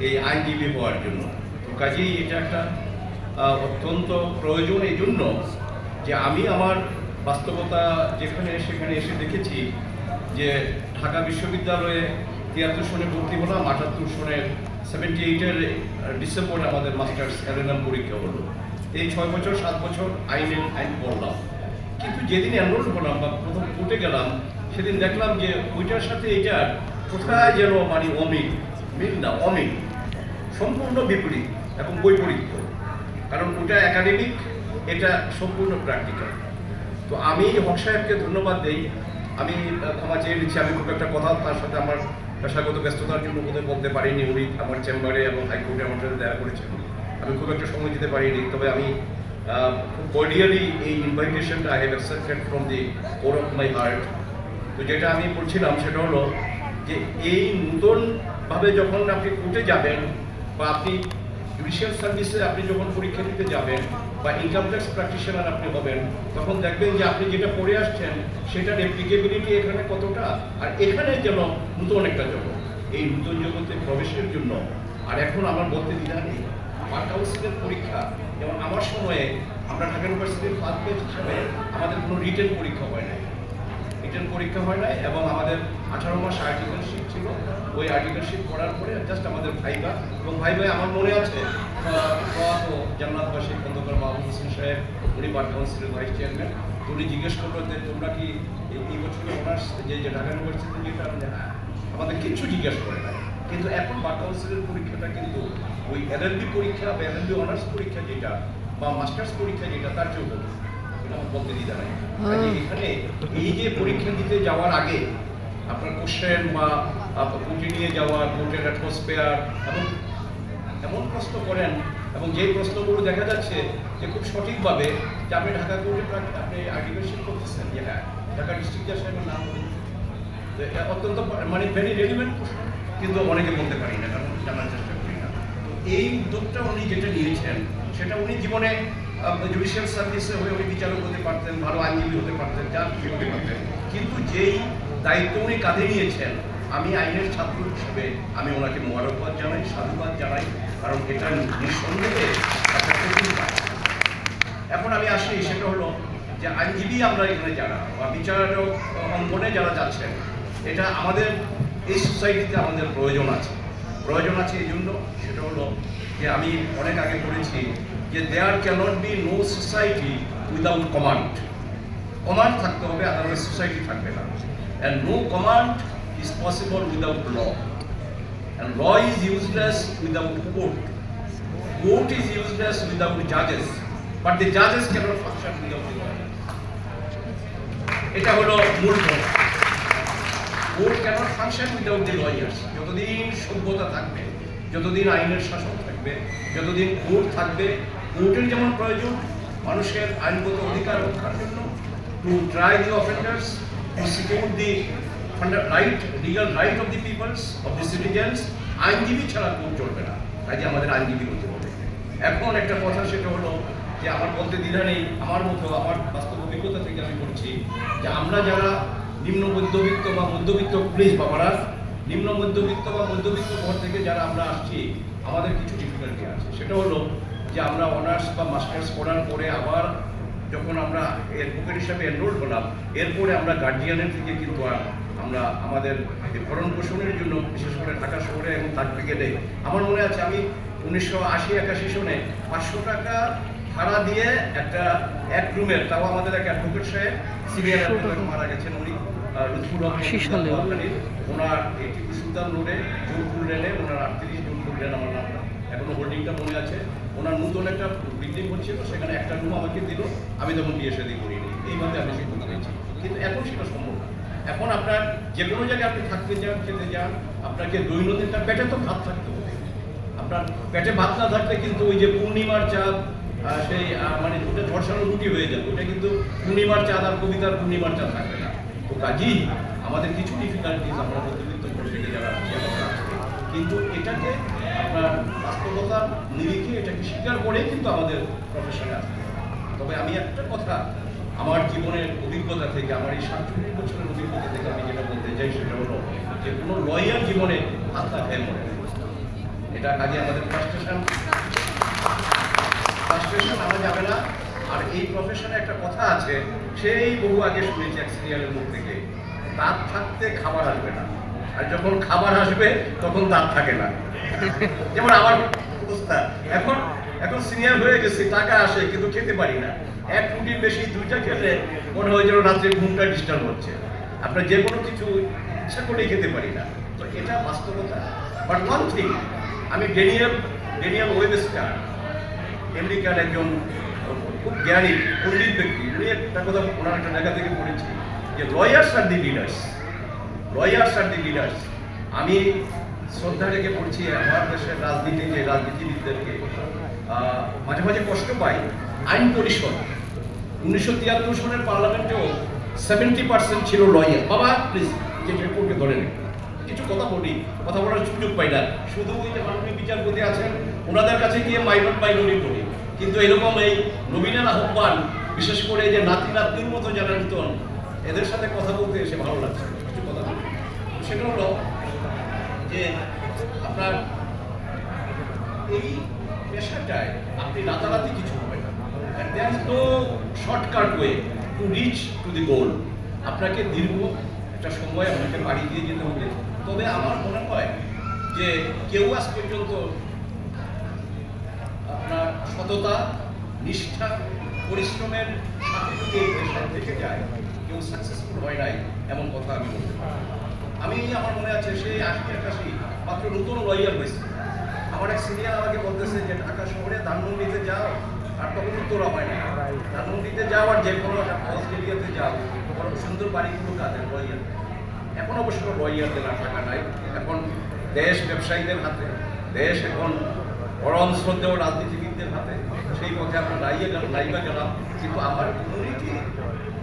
এই আইনজীবী হওয়ার জন্য। তো কাজেই এটা একটা অত্যন্ত প্রয়োজন, এই জন্য যে আমি আমার বাস্তবতা যেখানে সেখানে এসে দেখেছি যে ঢাকা বিশ্ববিদ্যালয়ে 73 সনে ভর্তি হলাম, 78 সনের 78-এর ডিসেম্বরে আমাদের মাস্টার্স LLM পরীক্ষা হলো। এই 6 বছর 7 বছর আইন পড়লাম, কিন্তু যেদিন এনরোল হলাম বা প্রথম কোর্টে গেলাম, সেদিন দেখলাম যে ওইটার সাথে এইটার কোথায় যেন মানে মিল না, অমিল, সম্পূর্ণ বিপরীত এবং বৈপরীত্য। কারণ ওটা একাডেমিক, এটা সম্পূর্ণ প্র্যাকটিক্যাল। তো আমি হক সাহেবকে ধন্যবাদ দেই, আমি ক্ষমা চেয়ে নিচ্ছি, আমি খুব একটা কথা তার সাথে আমার পেশাগত ব্যস্ততার জন্য বোধহয় বলতে পারিনি। উনি আমার চেম্বারে এবং হাইকোর্টে আমার সাথে দেখা করেছেন, আমি খুব একটা সময় দিতে পারিনি। তবে আমি খুব কর্ডিয়ালি এই ইনভাইটেশনটা I have accepted from the core of my heart. তো যেটা আমি বলছিলাম সেটা হলো যে এই নূতনভাবে যখন আপনি কোর্টে যাবেন বা আপনি জুডিশিয়াল সার্ভিসে আপনি যখন পরীক্ষা দিতে যাবেন বা ইনকাম ট্যাক্স প্র্যাকটিশনার আপনি হবেন, তখন দেখবেন যে আপনি যেটা পড়ে আসছেন সেটার অ্যাপ্লিকেবিলিটি এখানে কতটা, আর এখানে যেন নতুন একটা জগৎ, এই নতুন জগতে প্রবেশের জন্য। আর এখন আমার বলতে দ্বিধা নেই, বার কাউন্সিলের পরীক্ষা, যেমন আমার সময়ে আমরা ঢাকা ইউনিভার্সিটির ফার্স্ট ব্যাচ হিসাবে আমাদের কোনো রিটেন পরীক্ষা হয় নাই, এবং আমাদের 18 মাস আর্টিকেলশিপ ছিল। ওই আর্টিকেলশিপ করার পরে জাস্ট আমাদের ভাইবা, এবং ভাইবায় আমার মনে আছে জান্নাতবাসী খন্দকার মাহমুদ হোসেন সাহেব, উনি বার কাউন্সিলের ভাইস চেয়ারম্যান, উনি জিজ্ঞেস করলো যে তোমরা কি এই বছরের অনার্স যে ঢাকা ইউনিভার্সিটি যেটা, হ্যাঁ, আমাদের কিচ্ছু জিজ্ঞেস করে না। কিন্তু এখন বার কাউন্সিলের পরীক্ষাটা কিন্তু ওই LLB পরীক্ষা বা LLB অনার্স পরীক্ষা যেটা বা মাস্টার্স পরীক্ষা যেটা, তার জন্য বলতে দিতে নাই। এখানে এই যে পরীক্ষা দিতে যাওয়ার আগে আপনার কোশ্চেন বা কোর্টে নিয়ে যাওয়া, কোর্টের অ্যাটমসফিয়ার, এবং এমন প্রশ্ন করেন এবং যেই প্রশ্নগুলো দেখা যাচ্ছে যে খুব সঠিকভাবে যে আপনি ঢাকা কোর্টে আপনি আর্টিকেলশিপ করতেছেন, যে হ্যাঁ ঢাকা ডিস্ট্রিক্ট জাজ সাহেবের নাম বলুন, অত্যন্ত মানে ভেরি রেলিভেন্ট প্রশ্ন, কিন্তু অনেকে বলতে পারি না, কারণ জানার চেষ্টা করি না। তো এই উদ্যোগটা উনি যেটা নিয়েছেন সেটা উনি জীবনে জুডিশিয়াল সার্ভিসে হয়ে উনি বিচারক হতে পারতেন, ভালো আইনজীবী হতে পারতেন, যা খুশি হতে পারতেন, কিন্তু যেই দায়িত্ব উনি কাঁধে নিয়েছেন, আমি আইনের ছাত্র হিসেবে আমি ওনাকে মোবারকবাদ জানাই, সাধুবাদ জানাই, কারণ এটা নিঃসন্দেহে একটা কঠিন কাজ। এখন আমি আসি, সেটা হলো যে আইনজীবী আমরা এখানে যারা বা বিচারক অঙ্গনে যারা যাচ্ছেন, এটা আমাদের এই সোসাইটিতে আমাদের প্রয়োজন আছে এই জন্য, সেটা হলো যে আমি অনেক আগে পড়েছি যে there cannot be no society without command থাকতে হবে, আদারওয়াইজ সোসাইটি থাকবে না। And no command is possible without law, and law is useless without court is useless without judges, but the judges cannot function without the law. এটা হলো মূল কথা। Court cannot function without the lawyers. যতদিন সভ্যতা থাকবে, যতদিন আইনের শাসন থাকবে, যতদিন কোর্ট থাকবে, কোর্টের যেমন প্রয়োজন মানুষের আইনগত অধিকার রক্ষার জন্য, to try the offenders, to secure the legal right of the peoples, of the citizens, আইনজীবী ছাড়া কোর্ট চলবে না, কাজে আমাদের আইনজীবী হতে হবে। এখন একটা কথা, সেটা হলো যে আমার বলতে দ্বিধা নেই, আমার মতো আমার বাস্তব অভিজ্ঞতা থেকে আমি বলছি যে আমরা যারা নিম্ন মধ্যবিত্ত বা মধ্যবিত্ত, প্লিজ বাবারা, নিম্ন মধ্যবিত্ত বা মধ্যবিত্ত ঘর থেকে যারা আমরা আসছি, আমাদের কিছু ডিফিকাল্টি আছে। সেটা হলো যে আমরা অনার্স বা মাস্টার্স করার পরে আবার যখন আমরা অ্যাডভোকেট হিসাবে এনরোল হলাম, এরপরে আমরা গার্জিয়ানের থেকে কিন্তু আমরা আমাদের ভরণ পোষণের জন্য, বিশেষ করে ঢাকা শহরে এবং তার ব্রিগেডে, আমার মনে আছে আমি 1980-81 সনে 500 টাকা ভাড়া দিয়ে এক রুমের, তাও আমাদের এক অ্যাডভোকেট সাহেব, সিনিয়র অ্যাডভোকেট মারা গেছেন, উনি লুৎফুর রহমান, ওনার টিপু সুলতান রোডে জোরপুর লেনে, ওনার 38 জোরপুর লেন আমার নামটা, এখনো হোল্ডিংটা মনে আছে। ওনার নতুন একটা বিল্ডিং হচ্ছিল, সেখানে একটা রুম আমাকে দিল, আমি তখন বিয়ে শাদী করিনি, এইভাবে আমি সিদ্ধান্ত নিয়েছি। কিন্তু এখন সেটা সম্ভব না। এখন আপনার যে কোনো জায়গায় আপনি থাকতে যান, খেতে যান, আপনাকে দৈনন্দিন তার পেটে তো ভাত থাকতে হবে। আপনার পেটে ভাত না থাকলে কিন্তু ওই যে পূর্ণিমার চাঁদ, সেই মানে ওটা ঝরসানো রুটি হয়ে যাবে, ওটা কিন্তু পূর্ণিমার চাঁদ আর কবিতার পূর্ণিমার চাঁদ থাকবে না। তো কাজেই আমাদের কিছু ডিফিকাল্টিস আমরা মধ্যবিত্ত থেকে যারা আছি, কিন্তু এটাকে আপনার বাস্তবতা নিরিখে এটাকে স্বীকার করে কিন্তু আমাদের প্রফেশনে আসবে। তবে আমি একটা কথা আমার জীবনের অভিজ্ঞতা থেকে, আমার এই 47 বছরের অভিজ্ঞতা থেকে আমি যেটা বলতে চাই, সেটা হলো যে কোনো লয়ার জীবনে হাতটা ফেল করে, এটা কাজে আমাদের ফ্রাস্ট্রেশন আনা যাবে না। আর এই প্রফেশনে একটা কথা আছে, সেই বহু আগে শুনেছি এক সিরিয়ালের মুখ থেকে, দাঁত থাকতে খাবার আসবে না, আর যখন খাবার আসবে তখন দাঁত থাকে না। যেমন আমার অবস্থা, এখন সিনিয়র হয়ে গেছে, টাকা আসে কিন্তু খেতে পারি না, এক রুটির বেশি 2টা খেলে মনে হয় যেন রাত্রে ঘুমটা ডিস্টার্ব হচ্ছে, আপনার যে কোনো কিছু ইচ্ছা করেই খেতে পারি না। তো এটা বাস্তবতা। বাট ওয়ান থিং, আমি ড্যানিয়েল ওয়েবস্টার, আমেরিকার একজন খুব জ্ঞানী পণ্ডিত ব্যক্তি, উনি একটা কথা ওনার একটা জায়গা থেকে পড়েছি যে লয়ার্স আর দি লিডার্স। আমি শ্রদ্ধা রেখে পড়ছি আমার দেশের রাজনীতিবিদদেরকে, মাঝে মাঝে কষ্ট পাই। আইন পরিষদ 1973 সনের পার্লামেন্টেও 70% ছিল লয়ার। বাবা প্লিজ যে রিপোর্টকে ধরে নেই, কিছু কথা বলার সুযোগ পাই না, শুধু ওই যে মাননীয় বিচারপতি আছেন ওনাদের কাছে গিয়ে মাইনরি করি। কিন্তু এরকম এই নবীনের আহ্বান, বিশেষ করে এই যে নাতির মতো যারা নতুন, এদের সাথে কথা বলতে এসে ভালো লাগছে। কিছু কথা বলি, সেটা হলো যে আপনার এই পেশাটায় আপনি রাতারাতি কিছু হবে না, there is no shortcut way to reach to the goal. আপনাকে দীর্ঘ একটা সময় আপনাকে বাড়ি দিয়ে যেতে হবে। তবে আমার মনে হয় যে কেউ আজ পর্যন্ত আপনার সততা, নিষ্ঠা, পরিশ্রমের সাথে যদি এই পেশায় থেকে যায়, কেউ সাকসেসফুল হয় নাই এমন কথা আমি বলতে পারি। আমার মনে আছে সেই 80-81 মাত্র নতুন লয়ার হয়েছে, আমার এক সিনিয়র আমাকে বলতেছে যে ঢাকা শহরে ধানমন্ডিতে যাও, আর তখন উত্তরা হয় না, ধানমন্ডিতে যাও আর যে কোনো একটা ফরেস্ট এরিয়াতে যাও, বড় সুন্দর বাড়িগুলো কাদের লয়ার। এখন অবশ্য লয়ারদের আর টাকা নাই, এখন দেশ ব্যবসায়ীদের হাতে, দেশ এখন পরম শ্রদ্ধেয় রাজনীতিবিদ খুনিদের হাতে, সেই পথে আমরা লাইবা গেলাম, কিন্তু আমার কমিউনিটি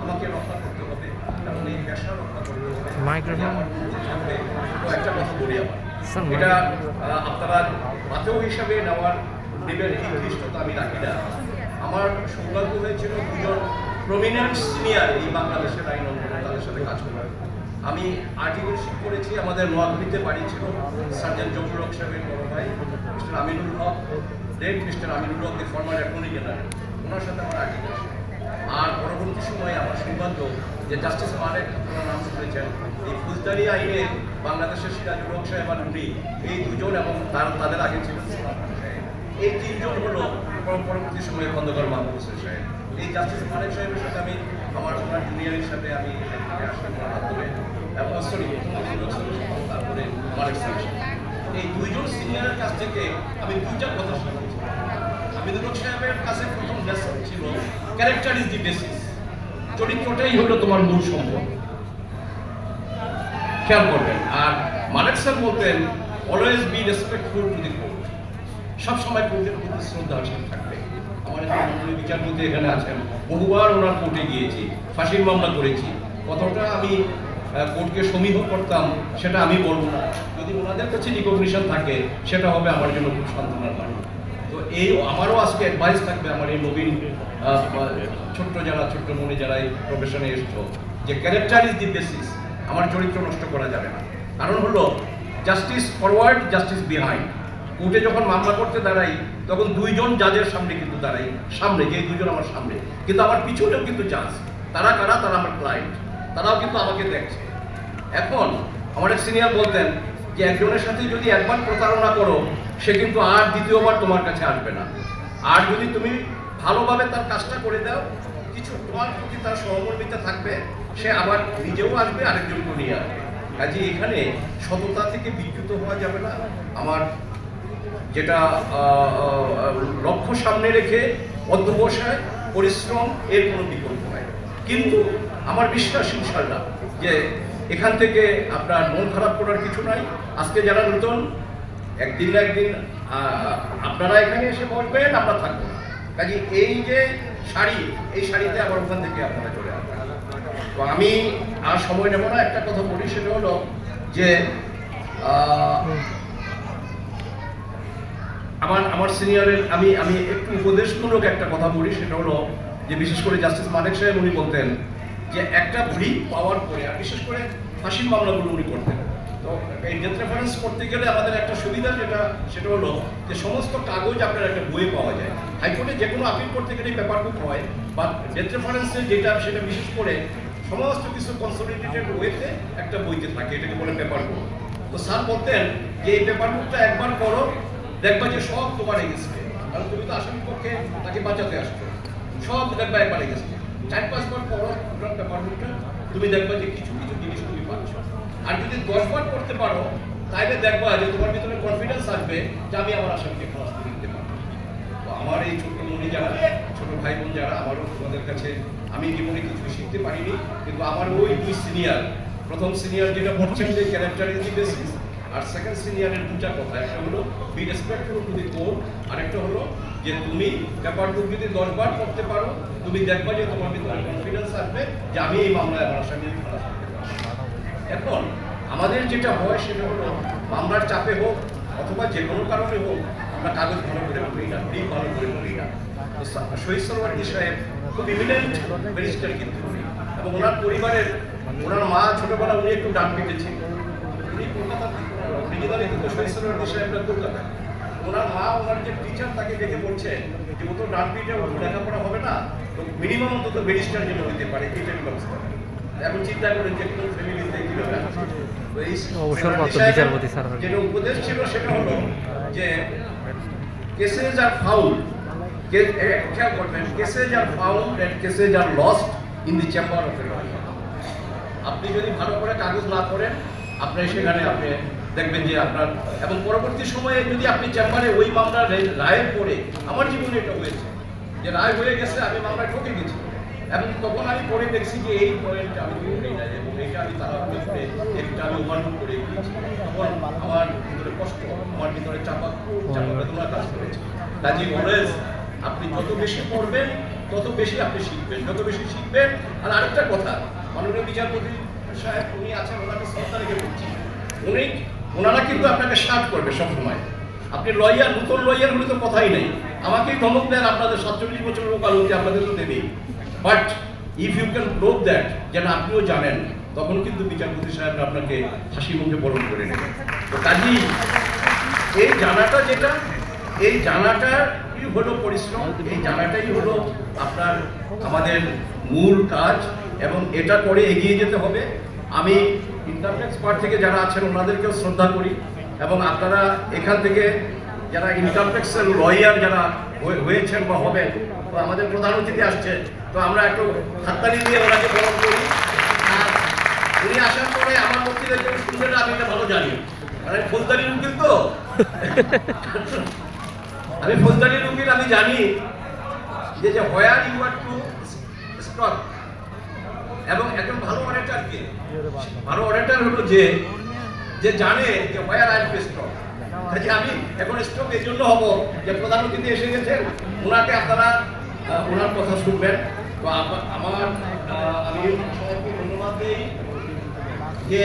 আমাকে রক্ষা করতে হবে, কারণ এই পেশা রক্ষা করতে হবে। আমার কমিউনিটি থাকবে। তো একটা কথা বলি আমার, এটা আপনারা বাতেও হিসাবে নেবেন এই দৃষ্টতা আমি রাখি না। আমার সৌভাগ্য হয়েছিল দুজন প্রমিনেন্ট সিনিয়র এই বাংলাদেশের আইন অঙ্গনে তাদের সাথে কাজ করার। আমি আর্টিকেলশিপ করেছি, আমাদের নোয়াখালীতে বাড়ি ছিল সার্জেন্ট জহুরুল হক সাহেবের বড় ভাই মিস্টার আমিনুল হক, রেড মিস্টার আমিনুল হক, দি ফর্মার অ্যাটর্নি জেনারেল, ওনার সাথে আমার আর্টিকেলশিপ। আর পরবর্তী সময়ে আমার সৌভাগ্য যে জাস্টিস মালেক, আপনারা নাম শুনেছেন, এই ফৌজদারি আইনে বাংলাদেশের সিরাজুল হক সাহেব আর উনি, এই দুজন এবং তাদের আগে ছিলেন সাহেব, এই তিনজন হলো পরবর্তী সময়ে খন্দকার মাহবুব হোসেন সাহেব। এই জাস্টিস মালেক সাহেবের সাথে আমি আমার জুনিয়রের সাথে আমি আসলাম মাধ্যমে, এবং সরি তারপরে মালেক সাহেব, এই দুইজন সিনিয়রের কাছ থেকে আমি দুইটা কথা শিখেছি। আমিনুল হক সাহেবের কাছে প্রথম লেসন ছিল ক্যারেক্টার ইজ দি বেসিস, চরিত্রটাই হলো তোমার মূল সম্পদ, খেয়াল করবেন। আর মালেক সাহেব বলতেন always be respectful to the court, সবসময় কোর্টের প্রতি শ্রদ্ধাশীল থাকবে। আমার মন্ডলী বিচারপতি এখানে আছেন, বহুবার ওনার কোর্টে গিয়েছি, ফাঁসির মামলা করেছি, কতটা আমি কোর্টকে সমীহ করতাম সেটা আমি বলবো না, যদি ওনাদের কাছে রিকগনিশন থাকে সেটা হবে আমার জন্য খুব সান্ত্বনার বাণী। তো এই আমারও আজকে অ্যাডভাইস থাকবে আমার এই নবীন ছোট্ট মনে যারা এই প্রফেশনে এসছো, যে ক্যারেক্টার ইজ দি বেসিস, আমার চরিত্র নষ্ট করা যাবে না। কারণ হলো জাস্টিস ফরওয়ার্ড, জাস্টিস বিহাইন্ড। কোর্টে যখন মামলা করতে দাঁড়াই তখন দুইজন জাজের সামনে কিন্তু দাঁড়াই, সামনে যে দুইজন আমার সামনে, কিন্তু আমার পিছনেও কিন্তু জাজ, তারা কারা? তারা আমার ক্লায়েন্ট, তারাও কিন্তু আমাকে দেখছে। এখন আমার এক সিনিয়র বলতেন যে একজনের সাথে যদি একবার প্রতারণা করো সে কিন্তু আর দ্বিতীয়বার তোমার কাছে আসবে না, আর যদি তুমি ভালোভাবে তার কাজটা করে দাও, কিছু তোমার প্রতি তার সহমর্মিতা থাকবে, সে আবার নিজেও আসবে, আরেকজনকে নিয়ে আসবে। কাজে এখানে সততা থেকে বিচ্যুত হওয়া যাবে না। আমার যেটা লক্ষ্য সামনে রেখে অধ্যবসায়, পরিশ্রম, এর কোনো বিকল্প নাই। কিন্তু আমার বিশ্বাস ইনশাআল্লাহ যে এখান থেকে আপনার মন খারাপ করার কিছু নাই। আজকে যারা নতুন, একদিন না একদিন আপনারা এখানে এসে বসবেন, আমরা থাকবো। কাজে এই যে শাড়ি, এই শাড়িতে আবার ওখান থেকে আপনারা চলে আসবেন। তো আমি আর সময় নেব না, একটা কথা বলি, সেটা হলো যে আমার সিনিয়রের আমি একটু উপদেশমূলক একটা কথা বলি, সেটা হলো যে বিশেষ করে জাস্টিস মালেক সাহেব উনি বলতেন যে একটা ভুল পাওয়ার পরে, আর বিশেষ করে ফাঁসির মামলাগুলো উনি করতেন, তো এই ডেথ রেফারেন্স করতে গেলে আমাদের একটা সুবিধা সেটা হলো যে সমস্ত কাগজ আপনার একটা বইয়ে পাওয়া যায়। হাইকোর্টে যে কোনো আপিল করতে গেলে পেপার বুক হয়, বা ডেথ রেফারেন্সে যেটা সেটা বিশেষ করে সমস্ত কিছু কনসলিডেটেড ওয়েতে একটা বইতে থাকে, এটাকে বলে পেপার বুক। তো স্যার বলতেন যে এই পেপার বুকটা একবার পড়ো, দেখবা যে সব তোমার এগেছে, কারণ তুমি তো আসামির পক্ষে তাকে বাঁচাতে আসছো, সব দেখবা একবার এগেছে। 4-5 বার পড়ো পেপার বুকটা, তুমি দেখবা যে কিছু কিছু জিনিস তুমি পাচ্ছ। আর যদি 10 বার পড়তে পারো, তাহলে দেখবা যে তোমার ভিতরে কনফিডেন্স আসবে যে আমি আমার আসামিকে খালাস করে দিতে পারবো। তো আমার এই ছোট মনি যারা, ছোট ভাই বোন যারা, আমারও তোমাদের কাছে আমি জীবনে কিছু শিখতে পারিনি, কিন্তু আমার ওই দুই সিনিয়র, প্রথম সিনিয়র যেটা বলছেন যে ক্যারেক্টার ইজ দি বেসিস, আর সেকেন্ড সিনিয়রের দুটা কথা, একটা হলো be respectful to the court, আরেকটা হলো যে তুমি পেপার বুক যদি 10 বার পড়তে পারো, তুমি দেখবা যে তোমার ভিতরে কনফিডেন্স আসবে যে আমি এই মামলায় আমার আসামি খালাস করতে পারবো। এখন আমাদের যেটা হয় সেটা হলো মামলার চাপে হোক অথবা যে কোনো কারণে হোক, আমরা কাগজ ভালো করে পড়ি না, ব্রিফ ভালো করে পড়ি না। তো শহীদ সরওয়ার্দী সাহেব খুব ইমিনেন্ট ব্যারিস্টার কিন্তু উনি, এবং ওনার পরিবারের, ওনার মা ছোটবেলা উনি একটু ডান পিটেছিল, উনি কলকাতা অরিজিনালি কিন্তু শহীদ সরওয়ার্দী সাহেবরা কলকাতা। ওনার মা, ওনার যে টিচার তাকে দেখে বলছে যে ও তো ডান পিটে লেখাপড়া হবে না, তো মিনিমাম অন্তত ব্যারিস্টার যেন হতে পারে, এইটার ব্যবস্থা। এখন চিন্তা করেন যে কোন ফ্যামিলিতে কিভাবে যেটা উপদেশ ছিল সেটা হলো যে কেসেস আর ফাউন্ড, খেয়াল করবেন, cases are found and cases are lost in the chamber of law. আপনি যদি ভালো করে কাগজ না করেন, আপনি সেখানে আপনি দেখবেন যে আপনার, এবং পরবর্তী সময়ে যদি আপনি চেম্বারে ওই মামলার রায়ের পরে, আমার জীবনে এটা হয়েছে যে রায় হয়ে গেছে, আমি মামলায় ঠকে গেছি, এবং তখন আমি পরে দেখছি যে এই পয়েন্ট আমি করি না, এবং এটা আমি তারা করে এটা আমি ওভারলুক করে গিয়েছি, তখন আমার ভিতরে কষ্ট, আমার ভিতরে চাপা বেদনা কাজ করেছে। কাজী অলওয়েজ আপনি যত বেশি পড়বেন তত বেশি আপনি শিখবেন, যত বেশি শিখবেন। আর আরেকটা কথা, মাননীয় বিচারপতি সাহেব উনি আছেন, ওনাকে শ্রদ্ধা রেখে বলছি, ওনারা কিন্তু আপনাকে সাথ করবে সবসময়। আপনি লয়ার, নতুন লয়ার হলে তো কথাই নেই, আমাকেই ধমক দেন আপনাদের 47 বছরের ওকালতি আপনাদের তো দেবেই, but if you can prove that যেন আপনিও জানেন, তখন কিন্তু বিচারপতি সাহেব আপনাকে হাসি মুখে বরণ করে নেবেন। তো কাজেই এই জানাটা যেটা, এই জানাটাই হলো পরিশ্রম, এই জানাটাই হলো আপনার আমাদের মূল কাজ, এবং এটা করে এগিয়ে যেতে হবে। আমি ইনকাম ট্যাক্স পার্ট থেকে যারা আছেন ওনাদেরকেও শ্রদ্ধা করি, এবং আপনারা এখান থেকে যারা ইনকাম ট্যাক্সের লয়ার যারা হয়েছেন বা হবেন, তো আমাদের প্রধান অতিথি আসছে, তো আমরা একটু হাততালি দিয়ে ওনাকে বরণ করি। আর উনি আসার পরে আমার বক্তৃতা কেউ শুনবেন না, আমি এটা ভালো জানি, মানে ফৌজদারি উকিল তো আমি ফৌজদারি উকিল, আমি জানি যে where you are to stop. এবং একজন ভালো অডিটরকে, ভালো অডিটর হলো যে জানে যে হোয়ার আই টু স্টপ। কাজে আমি এখন স্টপ এই জন্য হবো যে প্রধান অতিথি এসে গেছেন, ওনাকে আপনারা ওনার কথা শুনবেন। তো আমি সবাইকে ধন্যবাদ দিই যে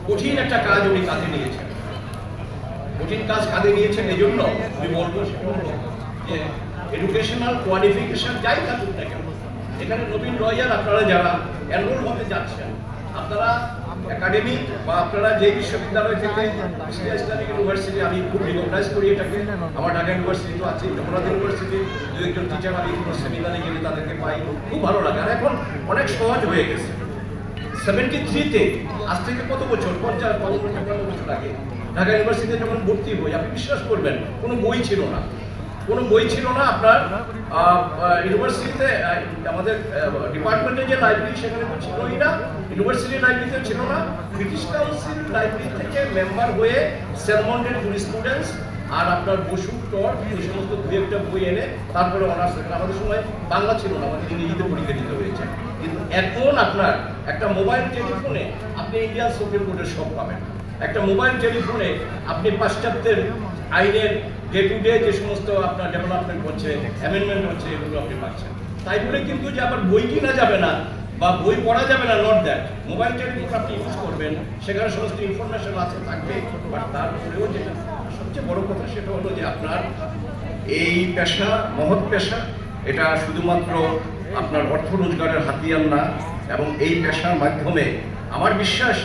কঠিন একটা কাজ উনি কাঁধে নিয়েছেন, কঠিন কাজ কাঁধে নিয়েছেন। এই জন্য আমি বলবো যে এডুকেশনাল কোয়ালিফিকেশন যাই থাকুক না কেন, এখানে নবীন লয়ার আপনারা যারা এনরোল হতে যাচ্ছেন, আপনারা একাডেমিক বা আপনারা যে বিশ্ববিদ্যালয় থেকে, ইসলামিক ইউনিভার্সিটি আমি খুব রিকগনাইজ করি এটাকে, আমার ঢাকা ইউনিভার্সিটি তো আছে, জগন্নাথ ইউনিভার্সিটি দু একজন টিচার আমি কোনো সেমিনারে গেলে তাদেরকে পাই, খুব ভালো লাগে। আর এখন অনেক সহজ হয়ে গেছে। 73-তে, আজ থেকে কত বছর, 50-55 বছর আগে ঢাকা ইউনিভার্সিটিতে যখন ভর্তি হই, আপনি বিশ্বাস করবেন কোনো বই ছিল না, কোনো বই ছিল না। আপনার ইউনিভার্সিটিতে আমাদের ডিপার্টমেন্টে যে লাইব্রেরি সেখানে তো ছিলই না, ইউনিভার্সিটি লাইব্রেরিতে ছিল না। ব্রিটিশ কাউন্সিল লাইব্রেরি থেকে মেম্বার হয়ে সেলমন্ডের জুরিসপ্রুডেন্স আর আপনার বসু টর এই সমস্ত দু একটা বই এনে তারপরে অনার্স। আমাদের সময় বাংলা ছিল না, আমাদের ইংরেজিতে পরীক্ষা দিতে হয়েছে। কিন্তু এখন আপনার একটা মোবাইল টেলিফোনে আপনি ইন্ডিয়ান সুপ্রিম কোর্টের সব পাবেন। একটা মোবাইল টেলিফোনে আপনি পাশ্চাত্যের আইনের ডে টু ডে যে সমস্ত আপনার ডেভেলপমেন্ট হচ্ছে, অ্যামেন্ডমেন্ট হচ্ছে, এগুলো আপনি পাচ্ছেন। তাই বলে কিন্তু যে আবার বই কিনা যাবে না বা বই পড়া যাবে না, নট দ্যাট। মোবাইল টেলিফোন আপনি ইউজ করবেন, সেখানে সমস্ত ইনফরমেশন আছে থাকবে, বাট তারপরেও যেটা সবচেয়ে বড় কথা সেটা হলো যে আপনার এই পেশা, মহৎ পেশা, এটা শুধুমাত্র আপনার অর্থ রোজগারের হাতিয়ার না, এবং এই পেশার মাধ্যমে আমার বিশ্বাস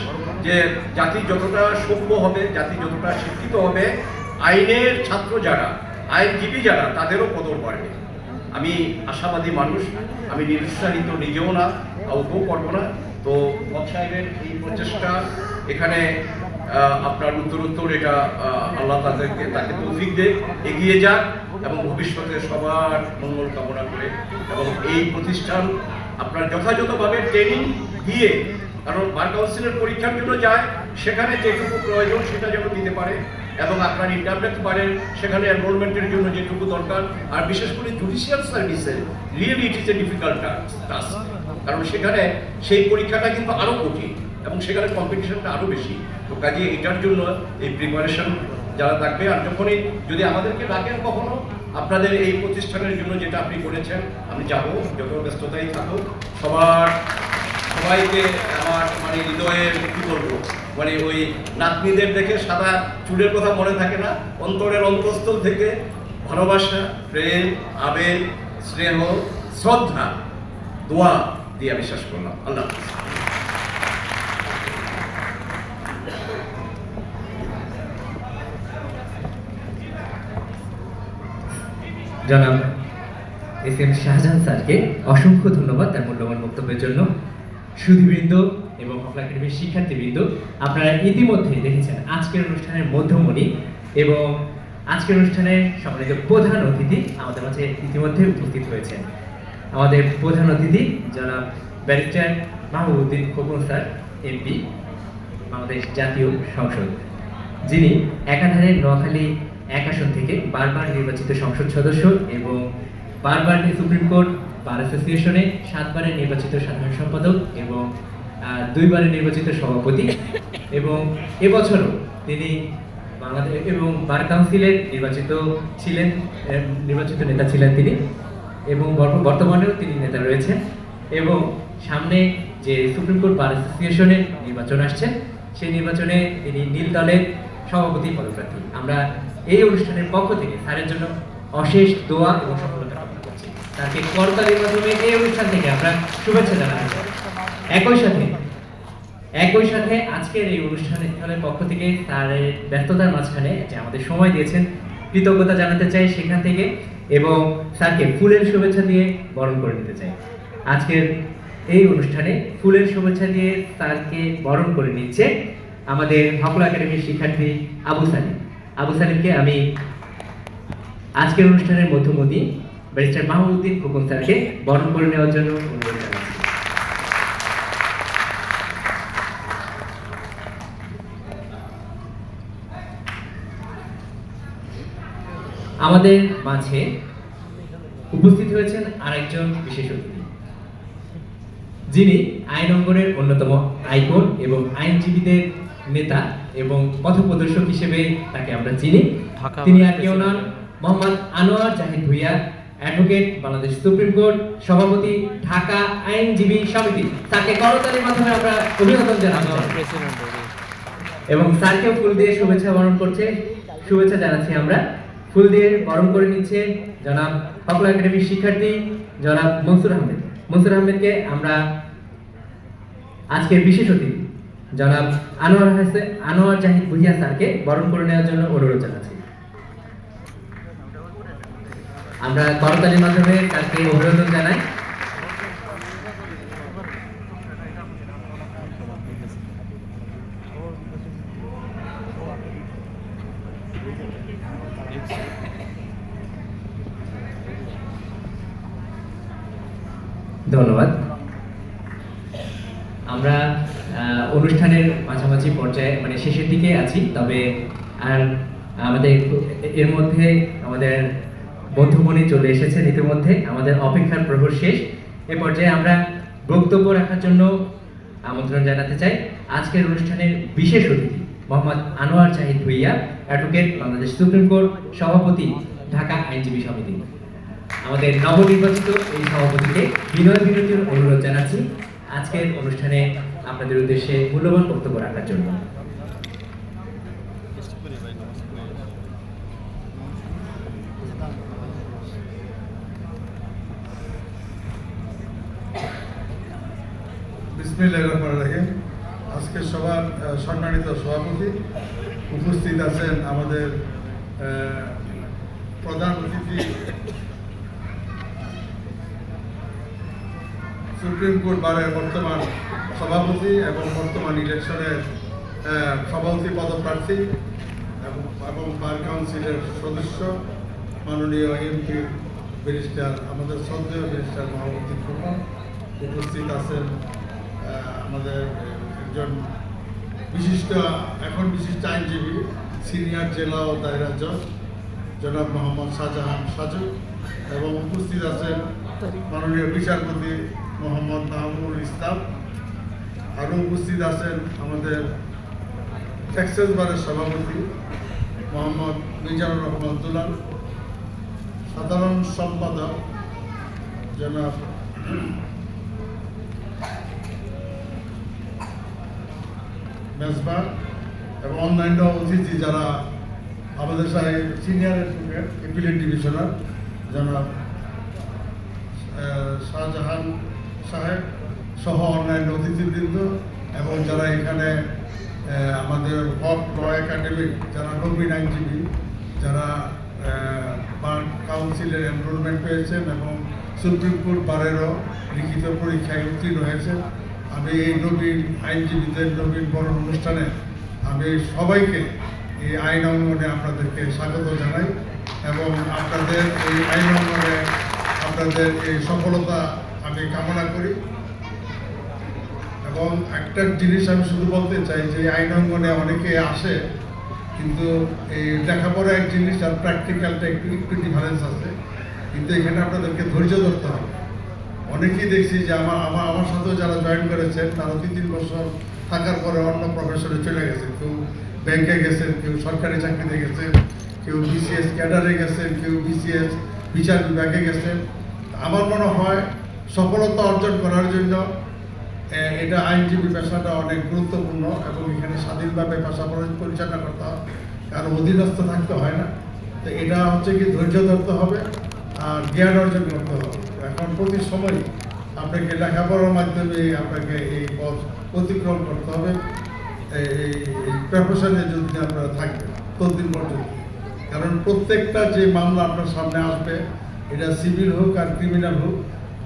যে জাতি যতটা সভ্য হবে, জাতি যতটা শিক্ষিত হবে, আইনের ছাত্র যারা, আইনজীবী যারা, তাদেরও কদর বাড়বে। আমি আশাবাদী মানুষ, আমি নিরুৎসাহিত নিজেও না, কাউকেও করবো না। তো হক সাহেবের এই প্রচেষ্টা এখানে আপনার উত্তরোত্তর এটা আল্লাহ তাকে তৌফিক দেয়, এগিয়ে যাক, এবং ভবিষ্যতে সবার মঙ্গল কামনা করে, এবং এই প্রতিষ্ঠান আপনার যথাযথভাবে ট্রেনিং দিয়ে, কারণ বার কাউন্সিলের পরীক্ষার জন্য যায়, সেখানে যেটুকু প্রয়োজন সেটা যেন দিতে পারে, এবং আপনার ইনকাম ট্যাক্স পারেন সেখানে এনরোলমেন্টের জন্য যেটুকু দরকার। আর বিশেষ করে জুডিশিয়াল সার্ভিসে really it is a difficult task, কারণ সেখানে সেই পরীক্ষাটা কিন্তু আরও কঠিন, এবং সেখানে কম্পিটিশনটা আরও বেশি। তো কাজে এটার জন্য এই প্রিপারেশন যারা থাকবে, আর যখনই যদি আমাদেরকে ডাকেন কখনো আপনাদের এই প্রতিষ্ঠানের জন্য যেটা আপনি করেছেন, আমি যাবো, যত ব্যস্ততাই থাকুক। সবাইকে আমার মানে হৃদয়ের কি বলবো, মানে ওই নাতনিদের দেখে সাদা চুলের কথা মনে থাকে না, অন্তরের অন্তঃস্থল থেকে ভালোবাসা, প্রেম, আবেগ, স্নেহ, শ্রদ্ধা, দোয়া দিয়ে বিশ্বাস করলাম। আল্লাহ হাফেজ। জনাব এস.এম. শাহজাহান স্যারকে অসংখ্য ধন্যবাদ তার মূল্যবান বক্তব্যের জন্য। সুধীবৃন্দ এবং হক একাডেমির শিক্ষার্থীবৃন্দ, আপনারা ইতিমধ্যে দেখেছেন আজকের অনুষ্ঠানের মধ্যমণি, এবং আজকের অনুষ্ঠানের সম্মানিত প্রধান অতিথি আমাদের মাঝে ইতিমধ্যে উপস্থিত হয়েছেন। আমাদের প্রধান অতিথি জনাব barrister Mahbubuddin Khokon sir, MP, Bangladesh জাতীয় সংসদ, যিনি একাধারে নোয়াখালী এক আসন থেকে বারবার নির্বাচিত সংসদ সদস্য, এবং বারবার সুপ্রিম কোর্ট বার অ্যাসোসিয়েশনে 7 বারের নির্বাচিত সাধারণ সম্পাদক, এবং 2 বারের নির্বাচিত সভাপতি, এবং এবছরও তিনি বাংলাদেশ এবং বার কাউন্সিলের নির্বাচিত নেতা ছিলেন তিনি, এবং বর্তমানেও তিনি নেতা রয়েছেন। এবং সামনে যে সুপ্রিম কোর্ট বার অ্যাসোসিয়েশনের নির্বাচন আসছে, সেই নির্বাচনে তিনি নীল দলের সভাপতি পদপ্রার্থী। আমরা এই অনুষ্ঠানের পক্ষ থেকে স্যারের জন্য অশেষ দোয়া এবং সফলতা কামনা করছি। তাকে করতালির মাধ্যমে এই অনুষ্ঠান থেকে আমরা শুভেচ্ছা জানাতে চাই। একই সাথে আজকের এই অনুষ্ঠানের পক্ষ থেকে স্যারের ব্যস্ততার মাঝখানে যে আমাদের সময় দিয়েছেন, কৃতজ্ঞতা জানাতে চাই সেখান থেকে, এবং স্যারকে ফুলের শুভেচ্ছা দিয়ে বরণ করে নিতে চাই। আজকের এই অনুষ্ঠানে ফুলের শুভেচ্ছা দিয়ে স্যারকে বরণ করে নিচ্ছে আমাদের হকলা একাডেমির শিক্ষার্থী আবু সালিমকে আমি আজকের অনুষ্ঠানের মধ্যমণি ব্যারিস্টার মাহমুদউদ্দিন খোকন স্যারকে বরণ করে নেওয়ার জন্য অনুরোধ জানাচ্ছি। আমাদের মাঝে উপস্থিত হয়েছেন আরেকজন বিশেষ অতিথি, যিনি আইন অঙ্গনের অন্যতম আইকন এবং আইনজীবীদের নেতা এবং পথপ্রদর্শক হিসেবে তাকে আমরা চিনি। তিনি আর কেউ নন, Mohammad Anwar Zahid Bhuiyan, advocate, Bangladesh supreme court সভাপতি, ঢাকা আইনজীবী সমিতি। তাকে করতালির মাধ্যমে আমরা অভিনন্দন জানাচ্ছি এবং স্যারকেও ফুল দিয়ে শুভেচ্ছা জানাচ্ছি আমরা। ফুল দিয়ে বরণ করে নিচ্ছে জনাব হকলা একাডেমির শিক্ষার্থী জনাব মনসুর আহমেদকে আমরা আজকের বিশেষ অতিথি জনাব আনোয়ার জাহিদ ভুঁইয়া স্যারকে বরণ করে নেওয়ার জন্য অনুরোধ জানাচ্ছি। আমরা করতালির মাধ্যমে তাকে অভিনন্দন জানাই। ধন্যবাদ। আমরা অনুষ্ঠানের মাঝামাঝি পর্যায়ে মানে শেষের দিকে আছি, তবে আর আমাদের এর মধ্যে আমাদের বন্ধুমণি চলে এসেছেন ইতিমধ্যে, আমাদের অপেক্ষার প্রহর শেষ। এ পর্যায়ে আমরা বক্তব্য রাখার জন্য আমন্ত্রণ জানাতে চাই আজকের অনুষ্ঠানের বিশেষ অতিথি Mohammad Anwar Zahid Bhuiyan, advocate, Bangladesh supreme court সভাপতি, ঢাকা আইনজীবী সমিতি। আমাদের নবনির্বাচিত এই সভাপতিকে বিনয় বিনতির অনুরোধ জানাচ্ছি আজকের অনুষ্ঠানে আপনাদের উদ্দেশ্যে মূল্যবান বক্তব্য রাখার জন্য। বিসমিল্লাহির রহমানির রহিম। আজকে সবার সম্মানিত সভাপতি, উপস্থিত আছেন আমাদের প্রধান অতিথি সুপ্রিম কোর্ট বারের বর্তমান সভাপতি এবং বর্তমান ইলেকশনের সভাপতি পদপ্রার্থী এবং বার কাউন্সিলের সদস্য মাননীয় এমপি ব্যারিস্টার আমাদের শ্রদ্ধেয় ব্যারিস্টার মাহমুদউদ্দিন খোকন। উপস্থিত আছেন আমাদের একজন বিশিষ্ট আইনজীবী, সিনিয়র জেলা ও দায়রা জজ জনাব মোহাম্মদ শাহজাহান সাজু, এবং উপস্থিত আছেন মাননীয় বিচারপতি মোহাম্মদ মাহমুদুল ইসলাম। আরও উপস্থিত আছেন আমাদের টেক্সাস বারের সভাপতি মোহাম্মদ মিজানুর রহমান দুলাল, সাধারণ সম্পাদক জনাব মেজবা, এবং অন্যান্য অতিথি যারা আমাদের সাথে সিনিয়র অ্যাডভোকেট এপিলেট ডিভিশনার জনাব শাহজাহান সাহেব সহ অন্যান্য অতিথিবৃন্দ, এবং যারা এখানে আমাদের হক ল একাডেমিক যারা নবীন আইনজীবী, যারা বার কাউন্সিলের এনরোলমেন্ট পেয়েছেন এবং সুপ্রিম কোর্ট বারেরও লিখিত পরীক্ষায় উত্তীর্ণ হয়েছেন। আমি এই নবীন আইনজীবীদের নবীন বরণ অনুষ্ঠানে আমি সবাইকে এই আইন অঙ্গনে আপনাদেরকে স্বাগত জানাই, এবং আপনাদের এই আইন অঙ্গনে আপনাদের এই সফলতা আমি কামনা করি। এবং একটা জিনিস আমি শুধু বলতে চাই যে আইন অঙ্গনে অনেকে আসে, কিন্তু এই লেখাপড়া এক জিনিস আর প্র্যাকটিক্যালটা একটু ডিফারেন্স আছে, কিন্তু এখানে আপনাদেরকে ধৈর্য ধরতে হবে। অনেকেই দেখছি যে আমার সাথেও যারা জয়েন করেছেন তারা 2-3 বছর থাকার পরে অন্য প্রফেশনে চলে গেছে, তো ব্যাংকে গেছেন, কেউ সরকারি চাকরিতে গেছেন, কেউ বিসিএস ক্যাডারে গেছেন, কেউ বিসিএস বিচার বিভাগে গেছেন। আমার মনে হয় সফলতা অর্জন করার জন্য এটা আইনজীবী পেশাটা অনেক গুরুত্বপূর্ণ এবং এখানে স্বাধীনভাবে পেশা পরিচালনা করতে হয়, কারণ অধীনস্থ থাকতে হয় না। তো এটা হচ্ছে কি ধৈর্য ধরতে হবে আর জ্ঞান অর্জন করতে হবে। এখন প্রতি সময় আপনাকে লেখাপড়ার মাধ্যমে আপনাকে এই পথ অতিক্রম করতে হবে, এই প্রফেশনে যদি আপনারা থাকবেন ততদিন পর্যন্ত। কারণ প্রত্যেকটা যে মামলা আপনার সামনে আসবে, এটা সিভিল হোক আর ক্রিমিনাল হোক,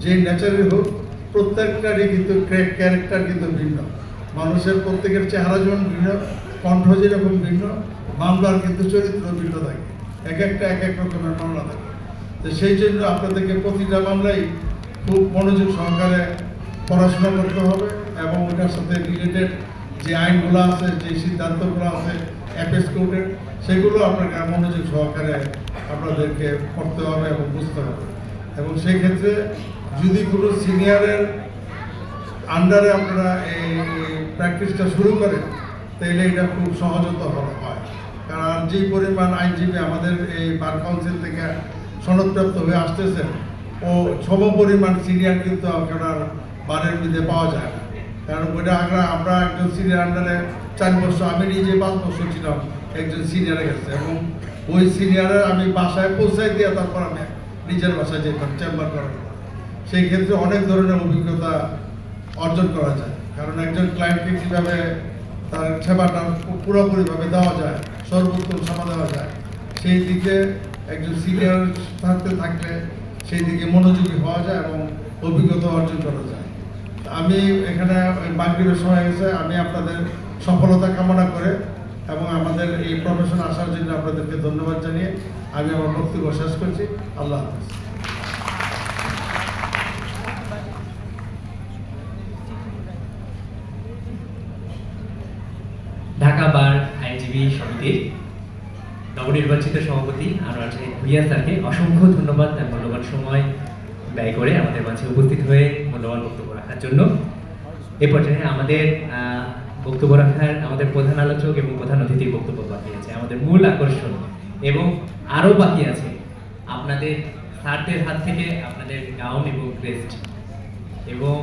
যে নেচারের হোক, প্রত্যেকটারই কিন্তু ক্যারেক্টার কিন্তু ভিন্ন। মানুষের প্রত্যেকের চেহারা যেমন ভিন্ন, কণ্ঠ যেরকম ভিন্ন, মামলার কিন্তু চরিত্র ভিন্ন থাকে। এক এক রকমের মামলা থাকে। তো সেই জন্য আপনাদেরকে প্রতিটা মামলাই খুব মনোযোগ সহকারে পড়াশোনা করতে হবে এবং ওটার সাথে রিলেটেড যে আইনগুলো আছে, যে সিদ্ধান্তগুলো আছে অ্যাপেস কোর্টের, সেগুলো আপনাকে মনোযোগ সহকারে আপনাদেরকে পড়তে হবে এবং বুঝতে হবে। এবং সেই ক্ষেত্রে যদি কোনো সিনিয়রের আন্ডারে আপনারা এই প্র্যাকটিসটা শুরু করেন, তাহলে এটা খুব সহজত হয়। কারণ যেই পরিমাণ আইনজীবী আমাদের এই বার কাউন্সিল থেকে সনদপ্রাপ্ত হয়ে আসতেছে, ও সম পরিমাণ সিনিয়র কিন্তু আপনার বারের মধ্যে পাওয়া যায় না। কারণ ওইটা আমরা একজন সিনিয়র আন্ডারে 4 বছর, আমি নিজে 5 বছর ছিলাম একজন সিনিয়রে গেছে, এবং ওই সিনিয়রের আমি বাসায় পৌঁছাই দিয়ে তারপর আমি নিজের বাসায় যেতাম চেম্বার করার। সেই ক্ষেত্রে অনেক ধরনের অভিজ্ঞতা অর্জন করা যায়। কারণ একজন ক্লায়েন্টকে কীভাবে তার সেবাটা পুরোপুরিভাবে দেওয়া যায়, সর্বোত্তম সেবা দেওয়া যায়, সেই দিকে একজন সিনিয়র থাকলে সেই দিকে মনোযোগী হওয়া যায় এবং অভিজ্ঞতা অর্জন করা যায়। আমি এখানে মাগরিবের সময় গেছে, আমি আপনাদের সফলতা কামনা করে এবং আমাদের এই প্রফেশন আসার জন্য আপনাদেরকে ধন্যবাদ জানিয়ে আমি আমার বক্তব্য শেষ করছি। আল্লাহ হাফেজ। ঢাকা বার আইনজীবী সমিতির নবনির্বাচিত সভাপতি আনোয়ার জাহিদ ভুঁইয়া স্যারকে অসংখ্য ধন্যবাদ তার মূল্যবান সময় ব্যয় করে আমাদের মাঝে উপস্থিত হয়ে মূল্যবান বক্তব্য রাখার জন্য। এ পর্যায়ে আমাদের বক্তব্য রাখার আমাদের প্রধান আলোচক এবং প্রধান অতিথির বক্তব্য বাকি আছে। আমাদের মূল আকর্ষণ এবং আরও বাকি আছে আপনাদের স্যারদের হাত থেকে আপনাদের গাউন এবং ক্রেস্ট, এবং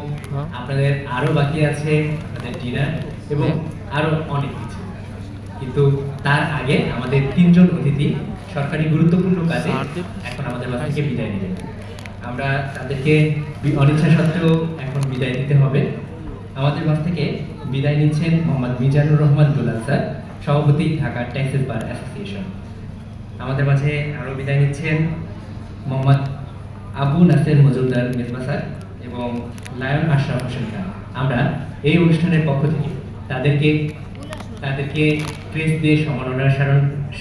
আপনাদের আরও বাকি আছে আপনাদের ডিনার এবং আরও অনেক কিছু। কিন্তু তার আগে আমাদের 3 জন অতিথি সরকারি গুরুত্বপূর্ণ কাজে এখন আমাদের বাস থেকে বিদায় নেবেন। আমরা তাদেরকে অনিচ্ছা সত্ত্বেও এখন বিদায় দিতে হবে। আমাদের বাস থেকে বিদায় নিচ্ছেন মোহাম্মদ মিজানুর রহমান দুলাল স্যার, সভাপতি ঢাকা ট্যাক্সেস বার অ্যাসোসিয়েশন। আমাদের মাঝে আরও বিদায় নিচ্ছেন মোহাম্মদ আবু নাসের মজুমদার মেজবা স্যার এবং লায়ন আশরাফ হোসেন খান। আমরা এই অনুষ্ঠানের পক্ষ থেকে তাদেরকে ক্রেস্ট দিয়ে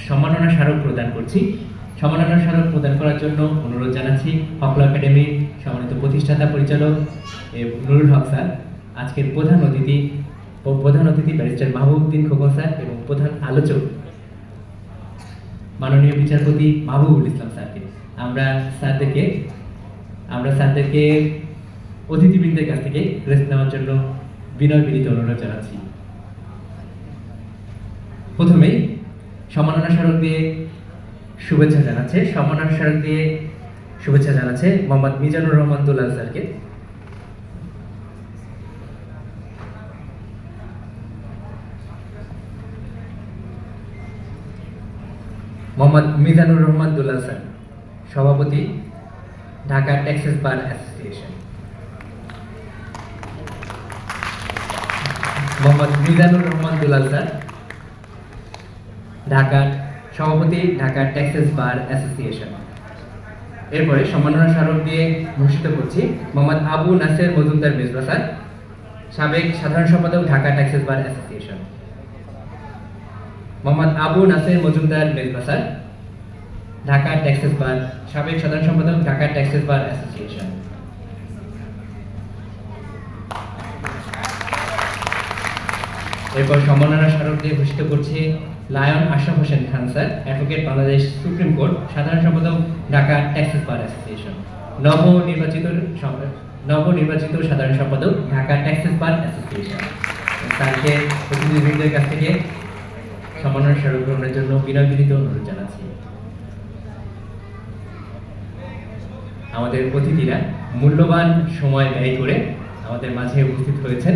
সম্মাননা স্মারক প্রদান করছি। সম্মাননা স্মারক প্রদান করার জন্য অনুরোধ জানাচ্ছি হকল একাডেমির সম্মানিত প্রতিষ্ঠাতা পরিচালক নুরুল হক স্যার, আজকের প্রধান অতিথি ব্যারিস্টার মাহবুবউদ্দিন খোকন স্যার এবং প্রধান আলোচক মাননীয় বিচারপতি মাহবুবুল ইসলাম স্যারকে। আমরা স্যারদেরকে অতিথিবৃন্দের কাছ থেকে ক্রেস্ট নেওয়ার জন্য বিনয় বিনীত অনুরোধ জানাচ্ছি। প্রথমেই সম্মাননা স্মারক দিয়ে শুভেচ্ছা জানাচ্ছে মোহাম্মদ মিজানুর রহমান দুলাল স্যারকে। মোহাম্মদ মিজানুর রহমান দুলাল স্যার, সভাপতি Dhaka taxes bar association. Mohammad Mizanur Rahman Dulal sir, ঢাকার সভাপতি ঢাকা ট্যাক্সেস বার অ্যাসোসিয়েশন। এরপরে সম্মাননা স্মারক দিয়ে ভূষিত করছি মোহাম্মদ আবু নাসের মজুমদার মেজবা স্যার, সাবেক সাধারণ সম্পাদক Dhaka taxes bar association. Mohammad Abu Naser Majumdar Mezba sir, Dhaka taxes bar সাবেক সাধারণ সম্পাদক ঢাকা ট্যাক্সেস বার অ্যাসোসিয়েশন। এরপর সম্মাননা স্মারক দিয়ে ভূষিত করছি Lion Ashraf Hossain Khan sir, advocate Bangladesh supreme court সাধারণ সম্পাদক ঢাকা ট্যাক্সেস বার অ্যাসোসিয়েশন। নবনির্বাচিত সাধারণ সম্পাদক ঢাকা ট্যাক্সেস বার অ্যাসোসিয়েশন। স্যারকে অতিথিবৃন্দের কাছ থেকে সম্মাননা স্মারক গ্রহণের জন্য বিনয় বিনীত অনুরোধ জানাচ্ছি। আমাদের অতিথিরা মূল্যবান সময় ব্যয় করে আমাদের মাঝে উপস্থিত হয়েছেন।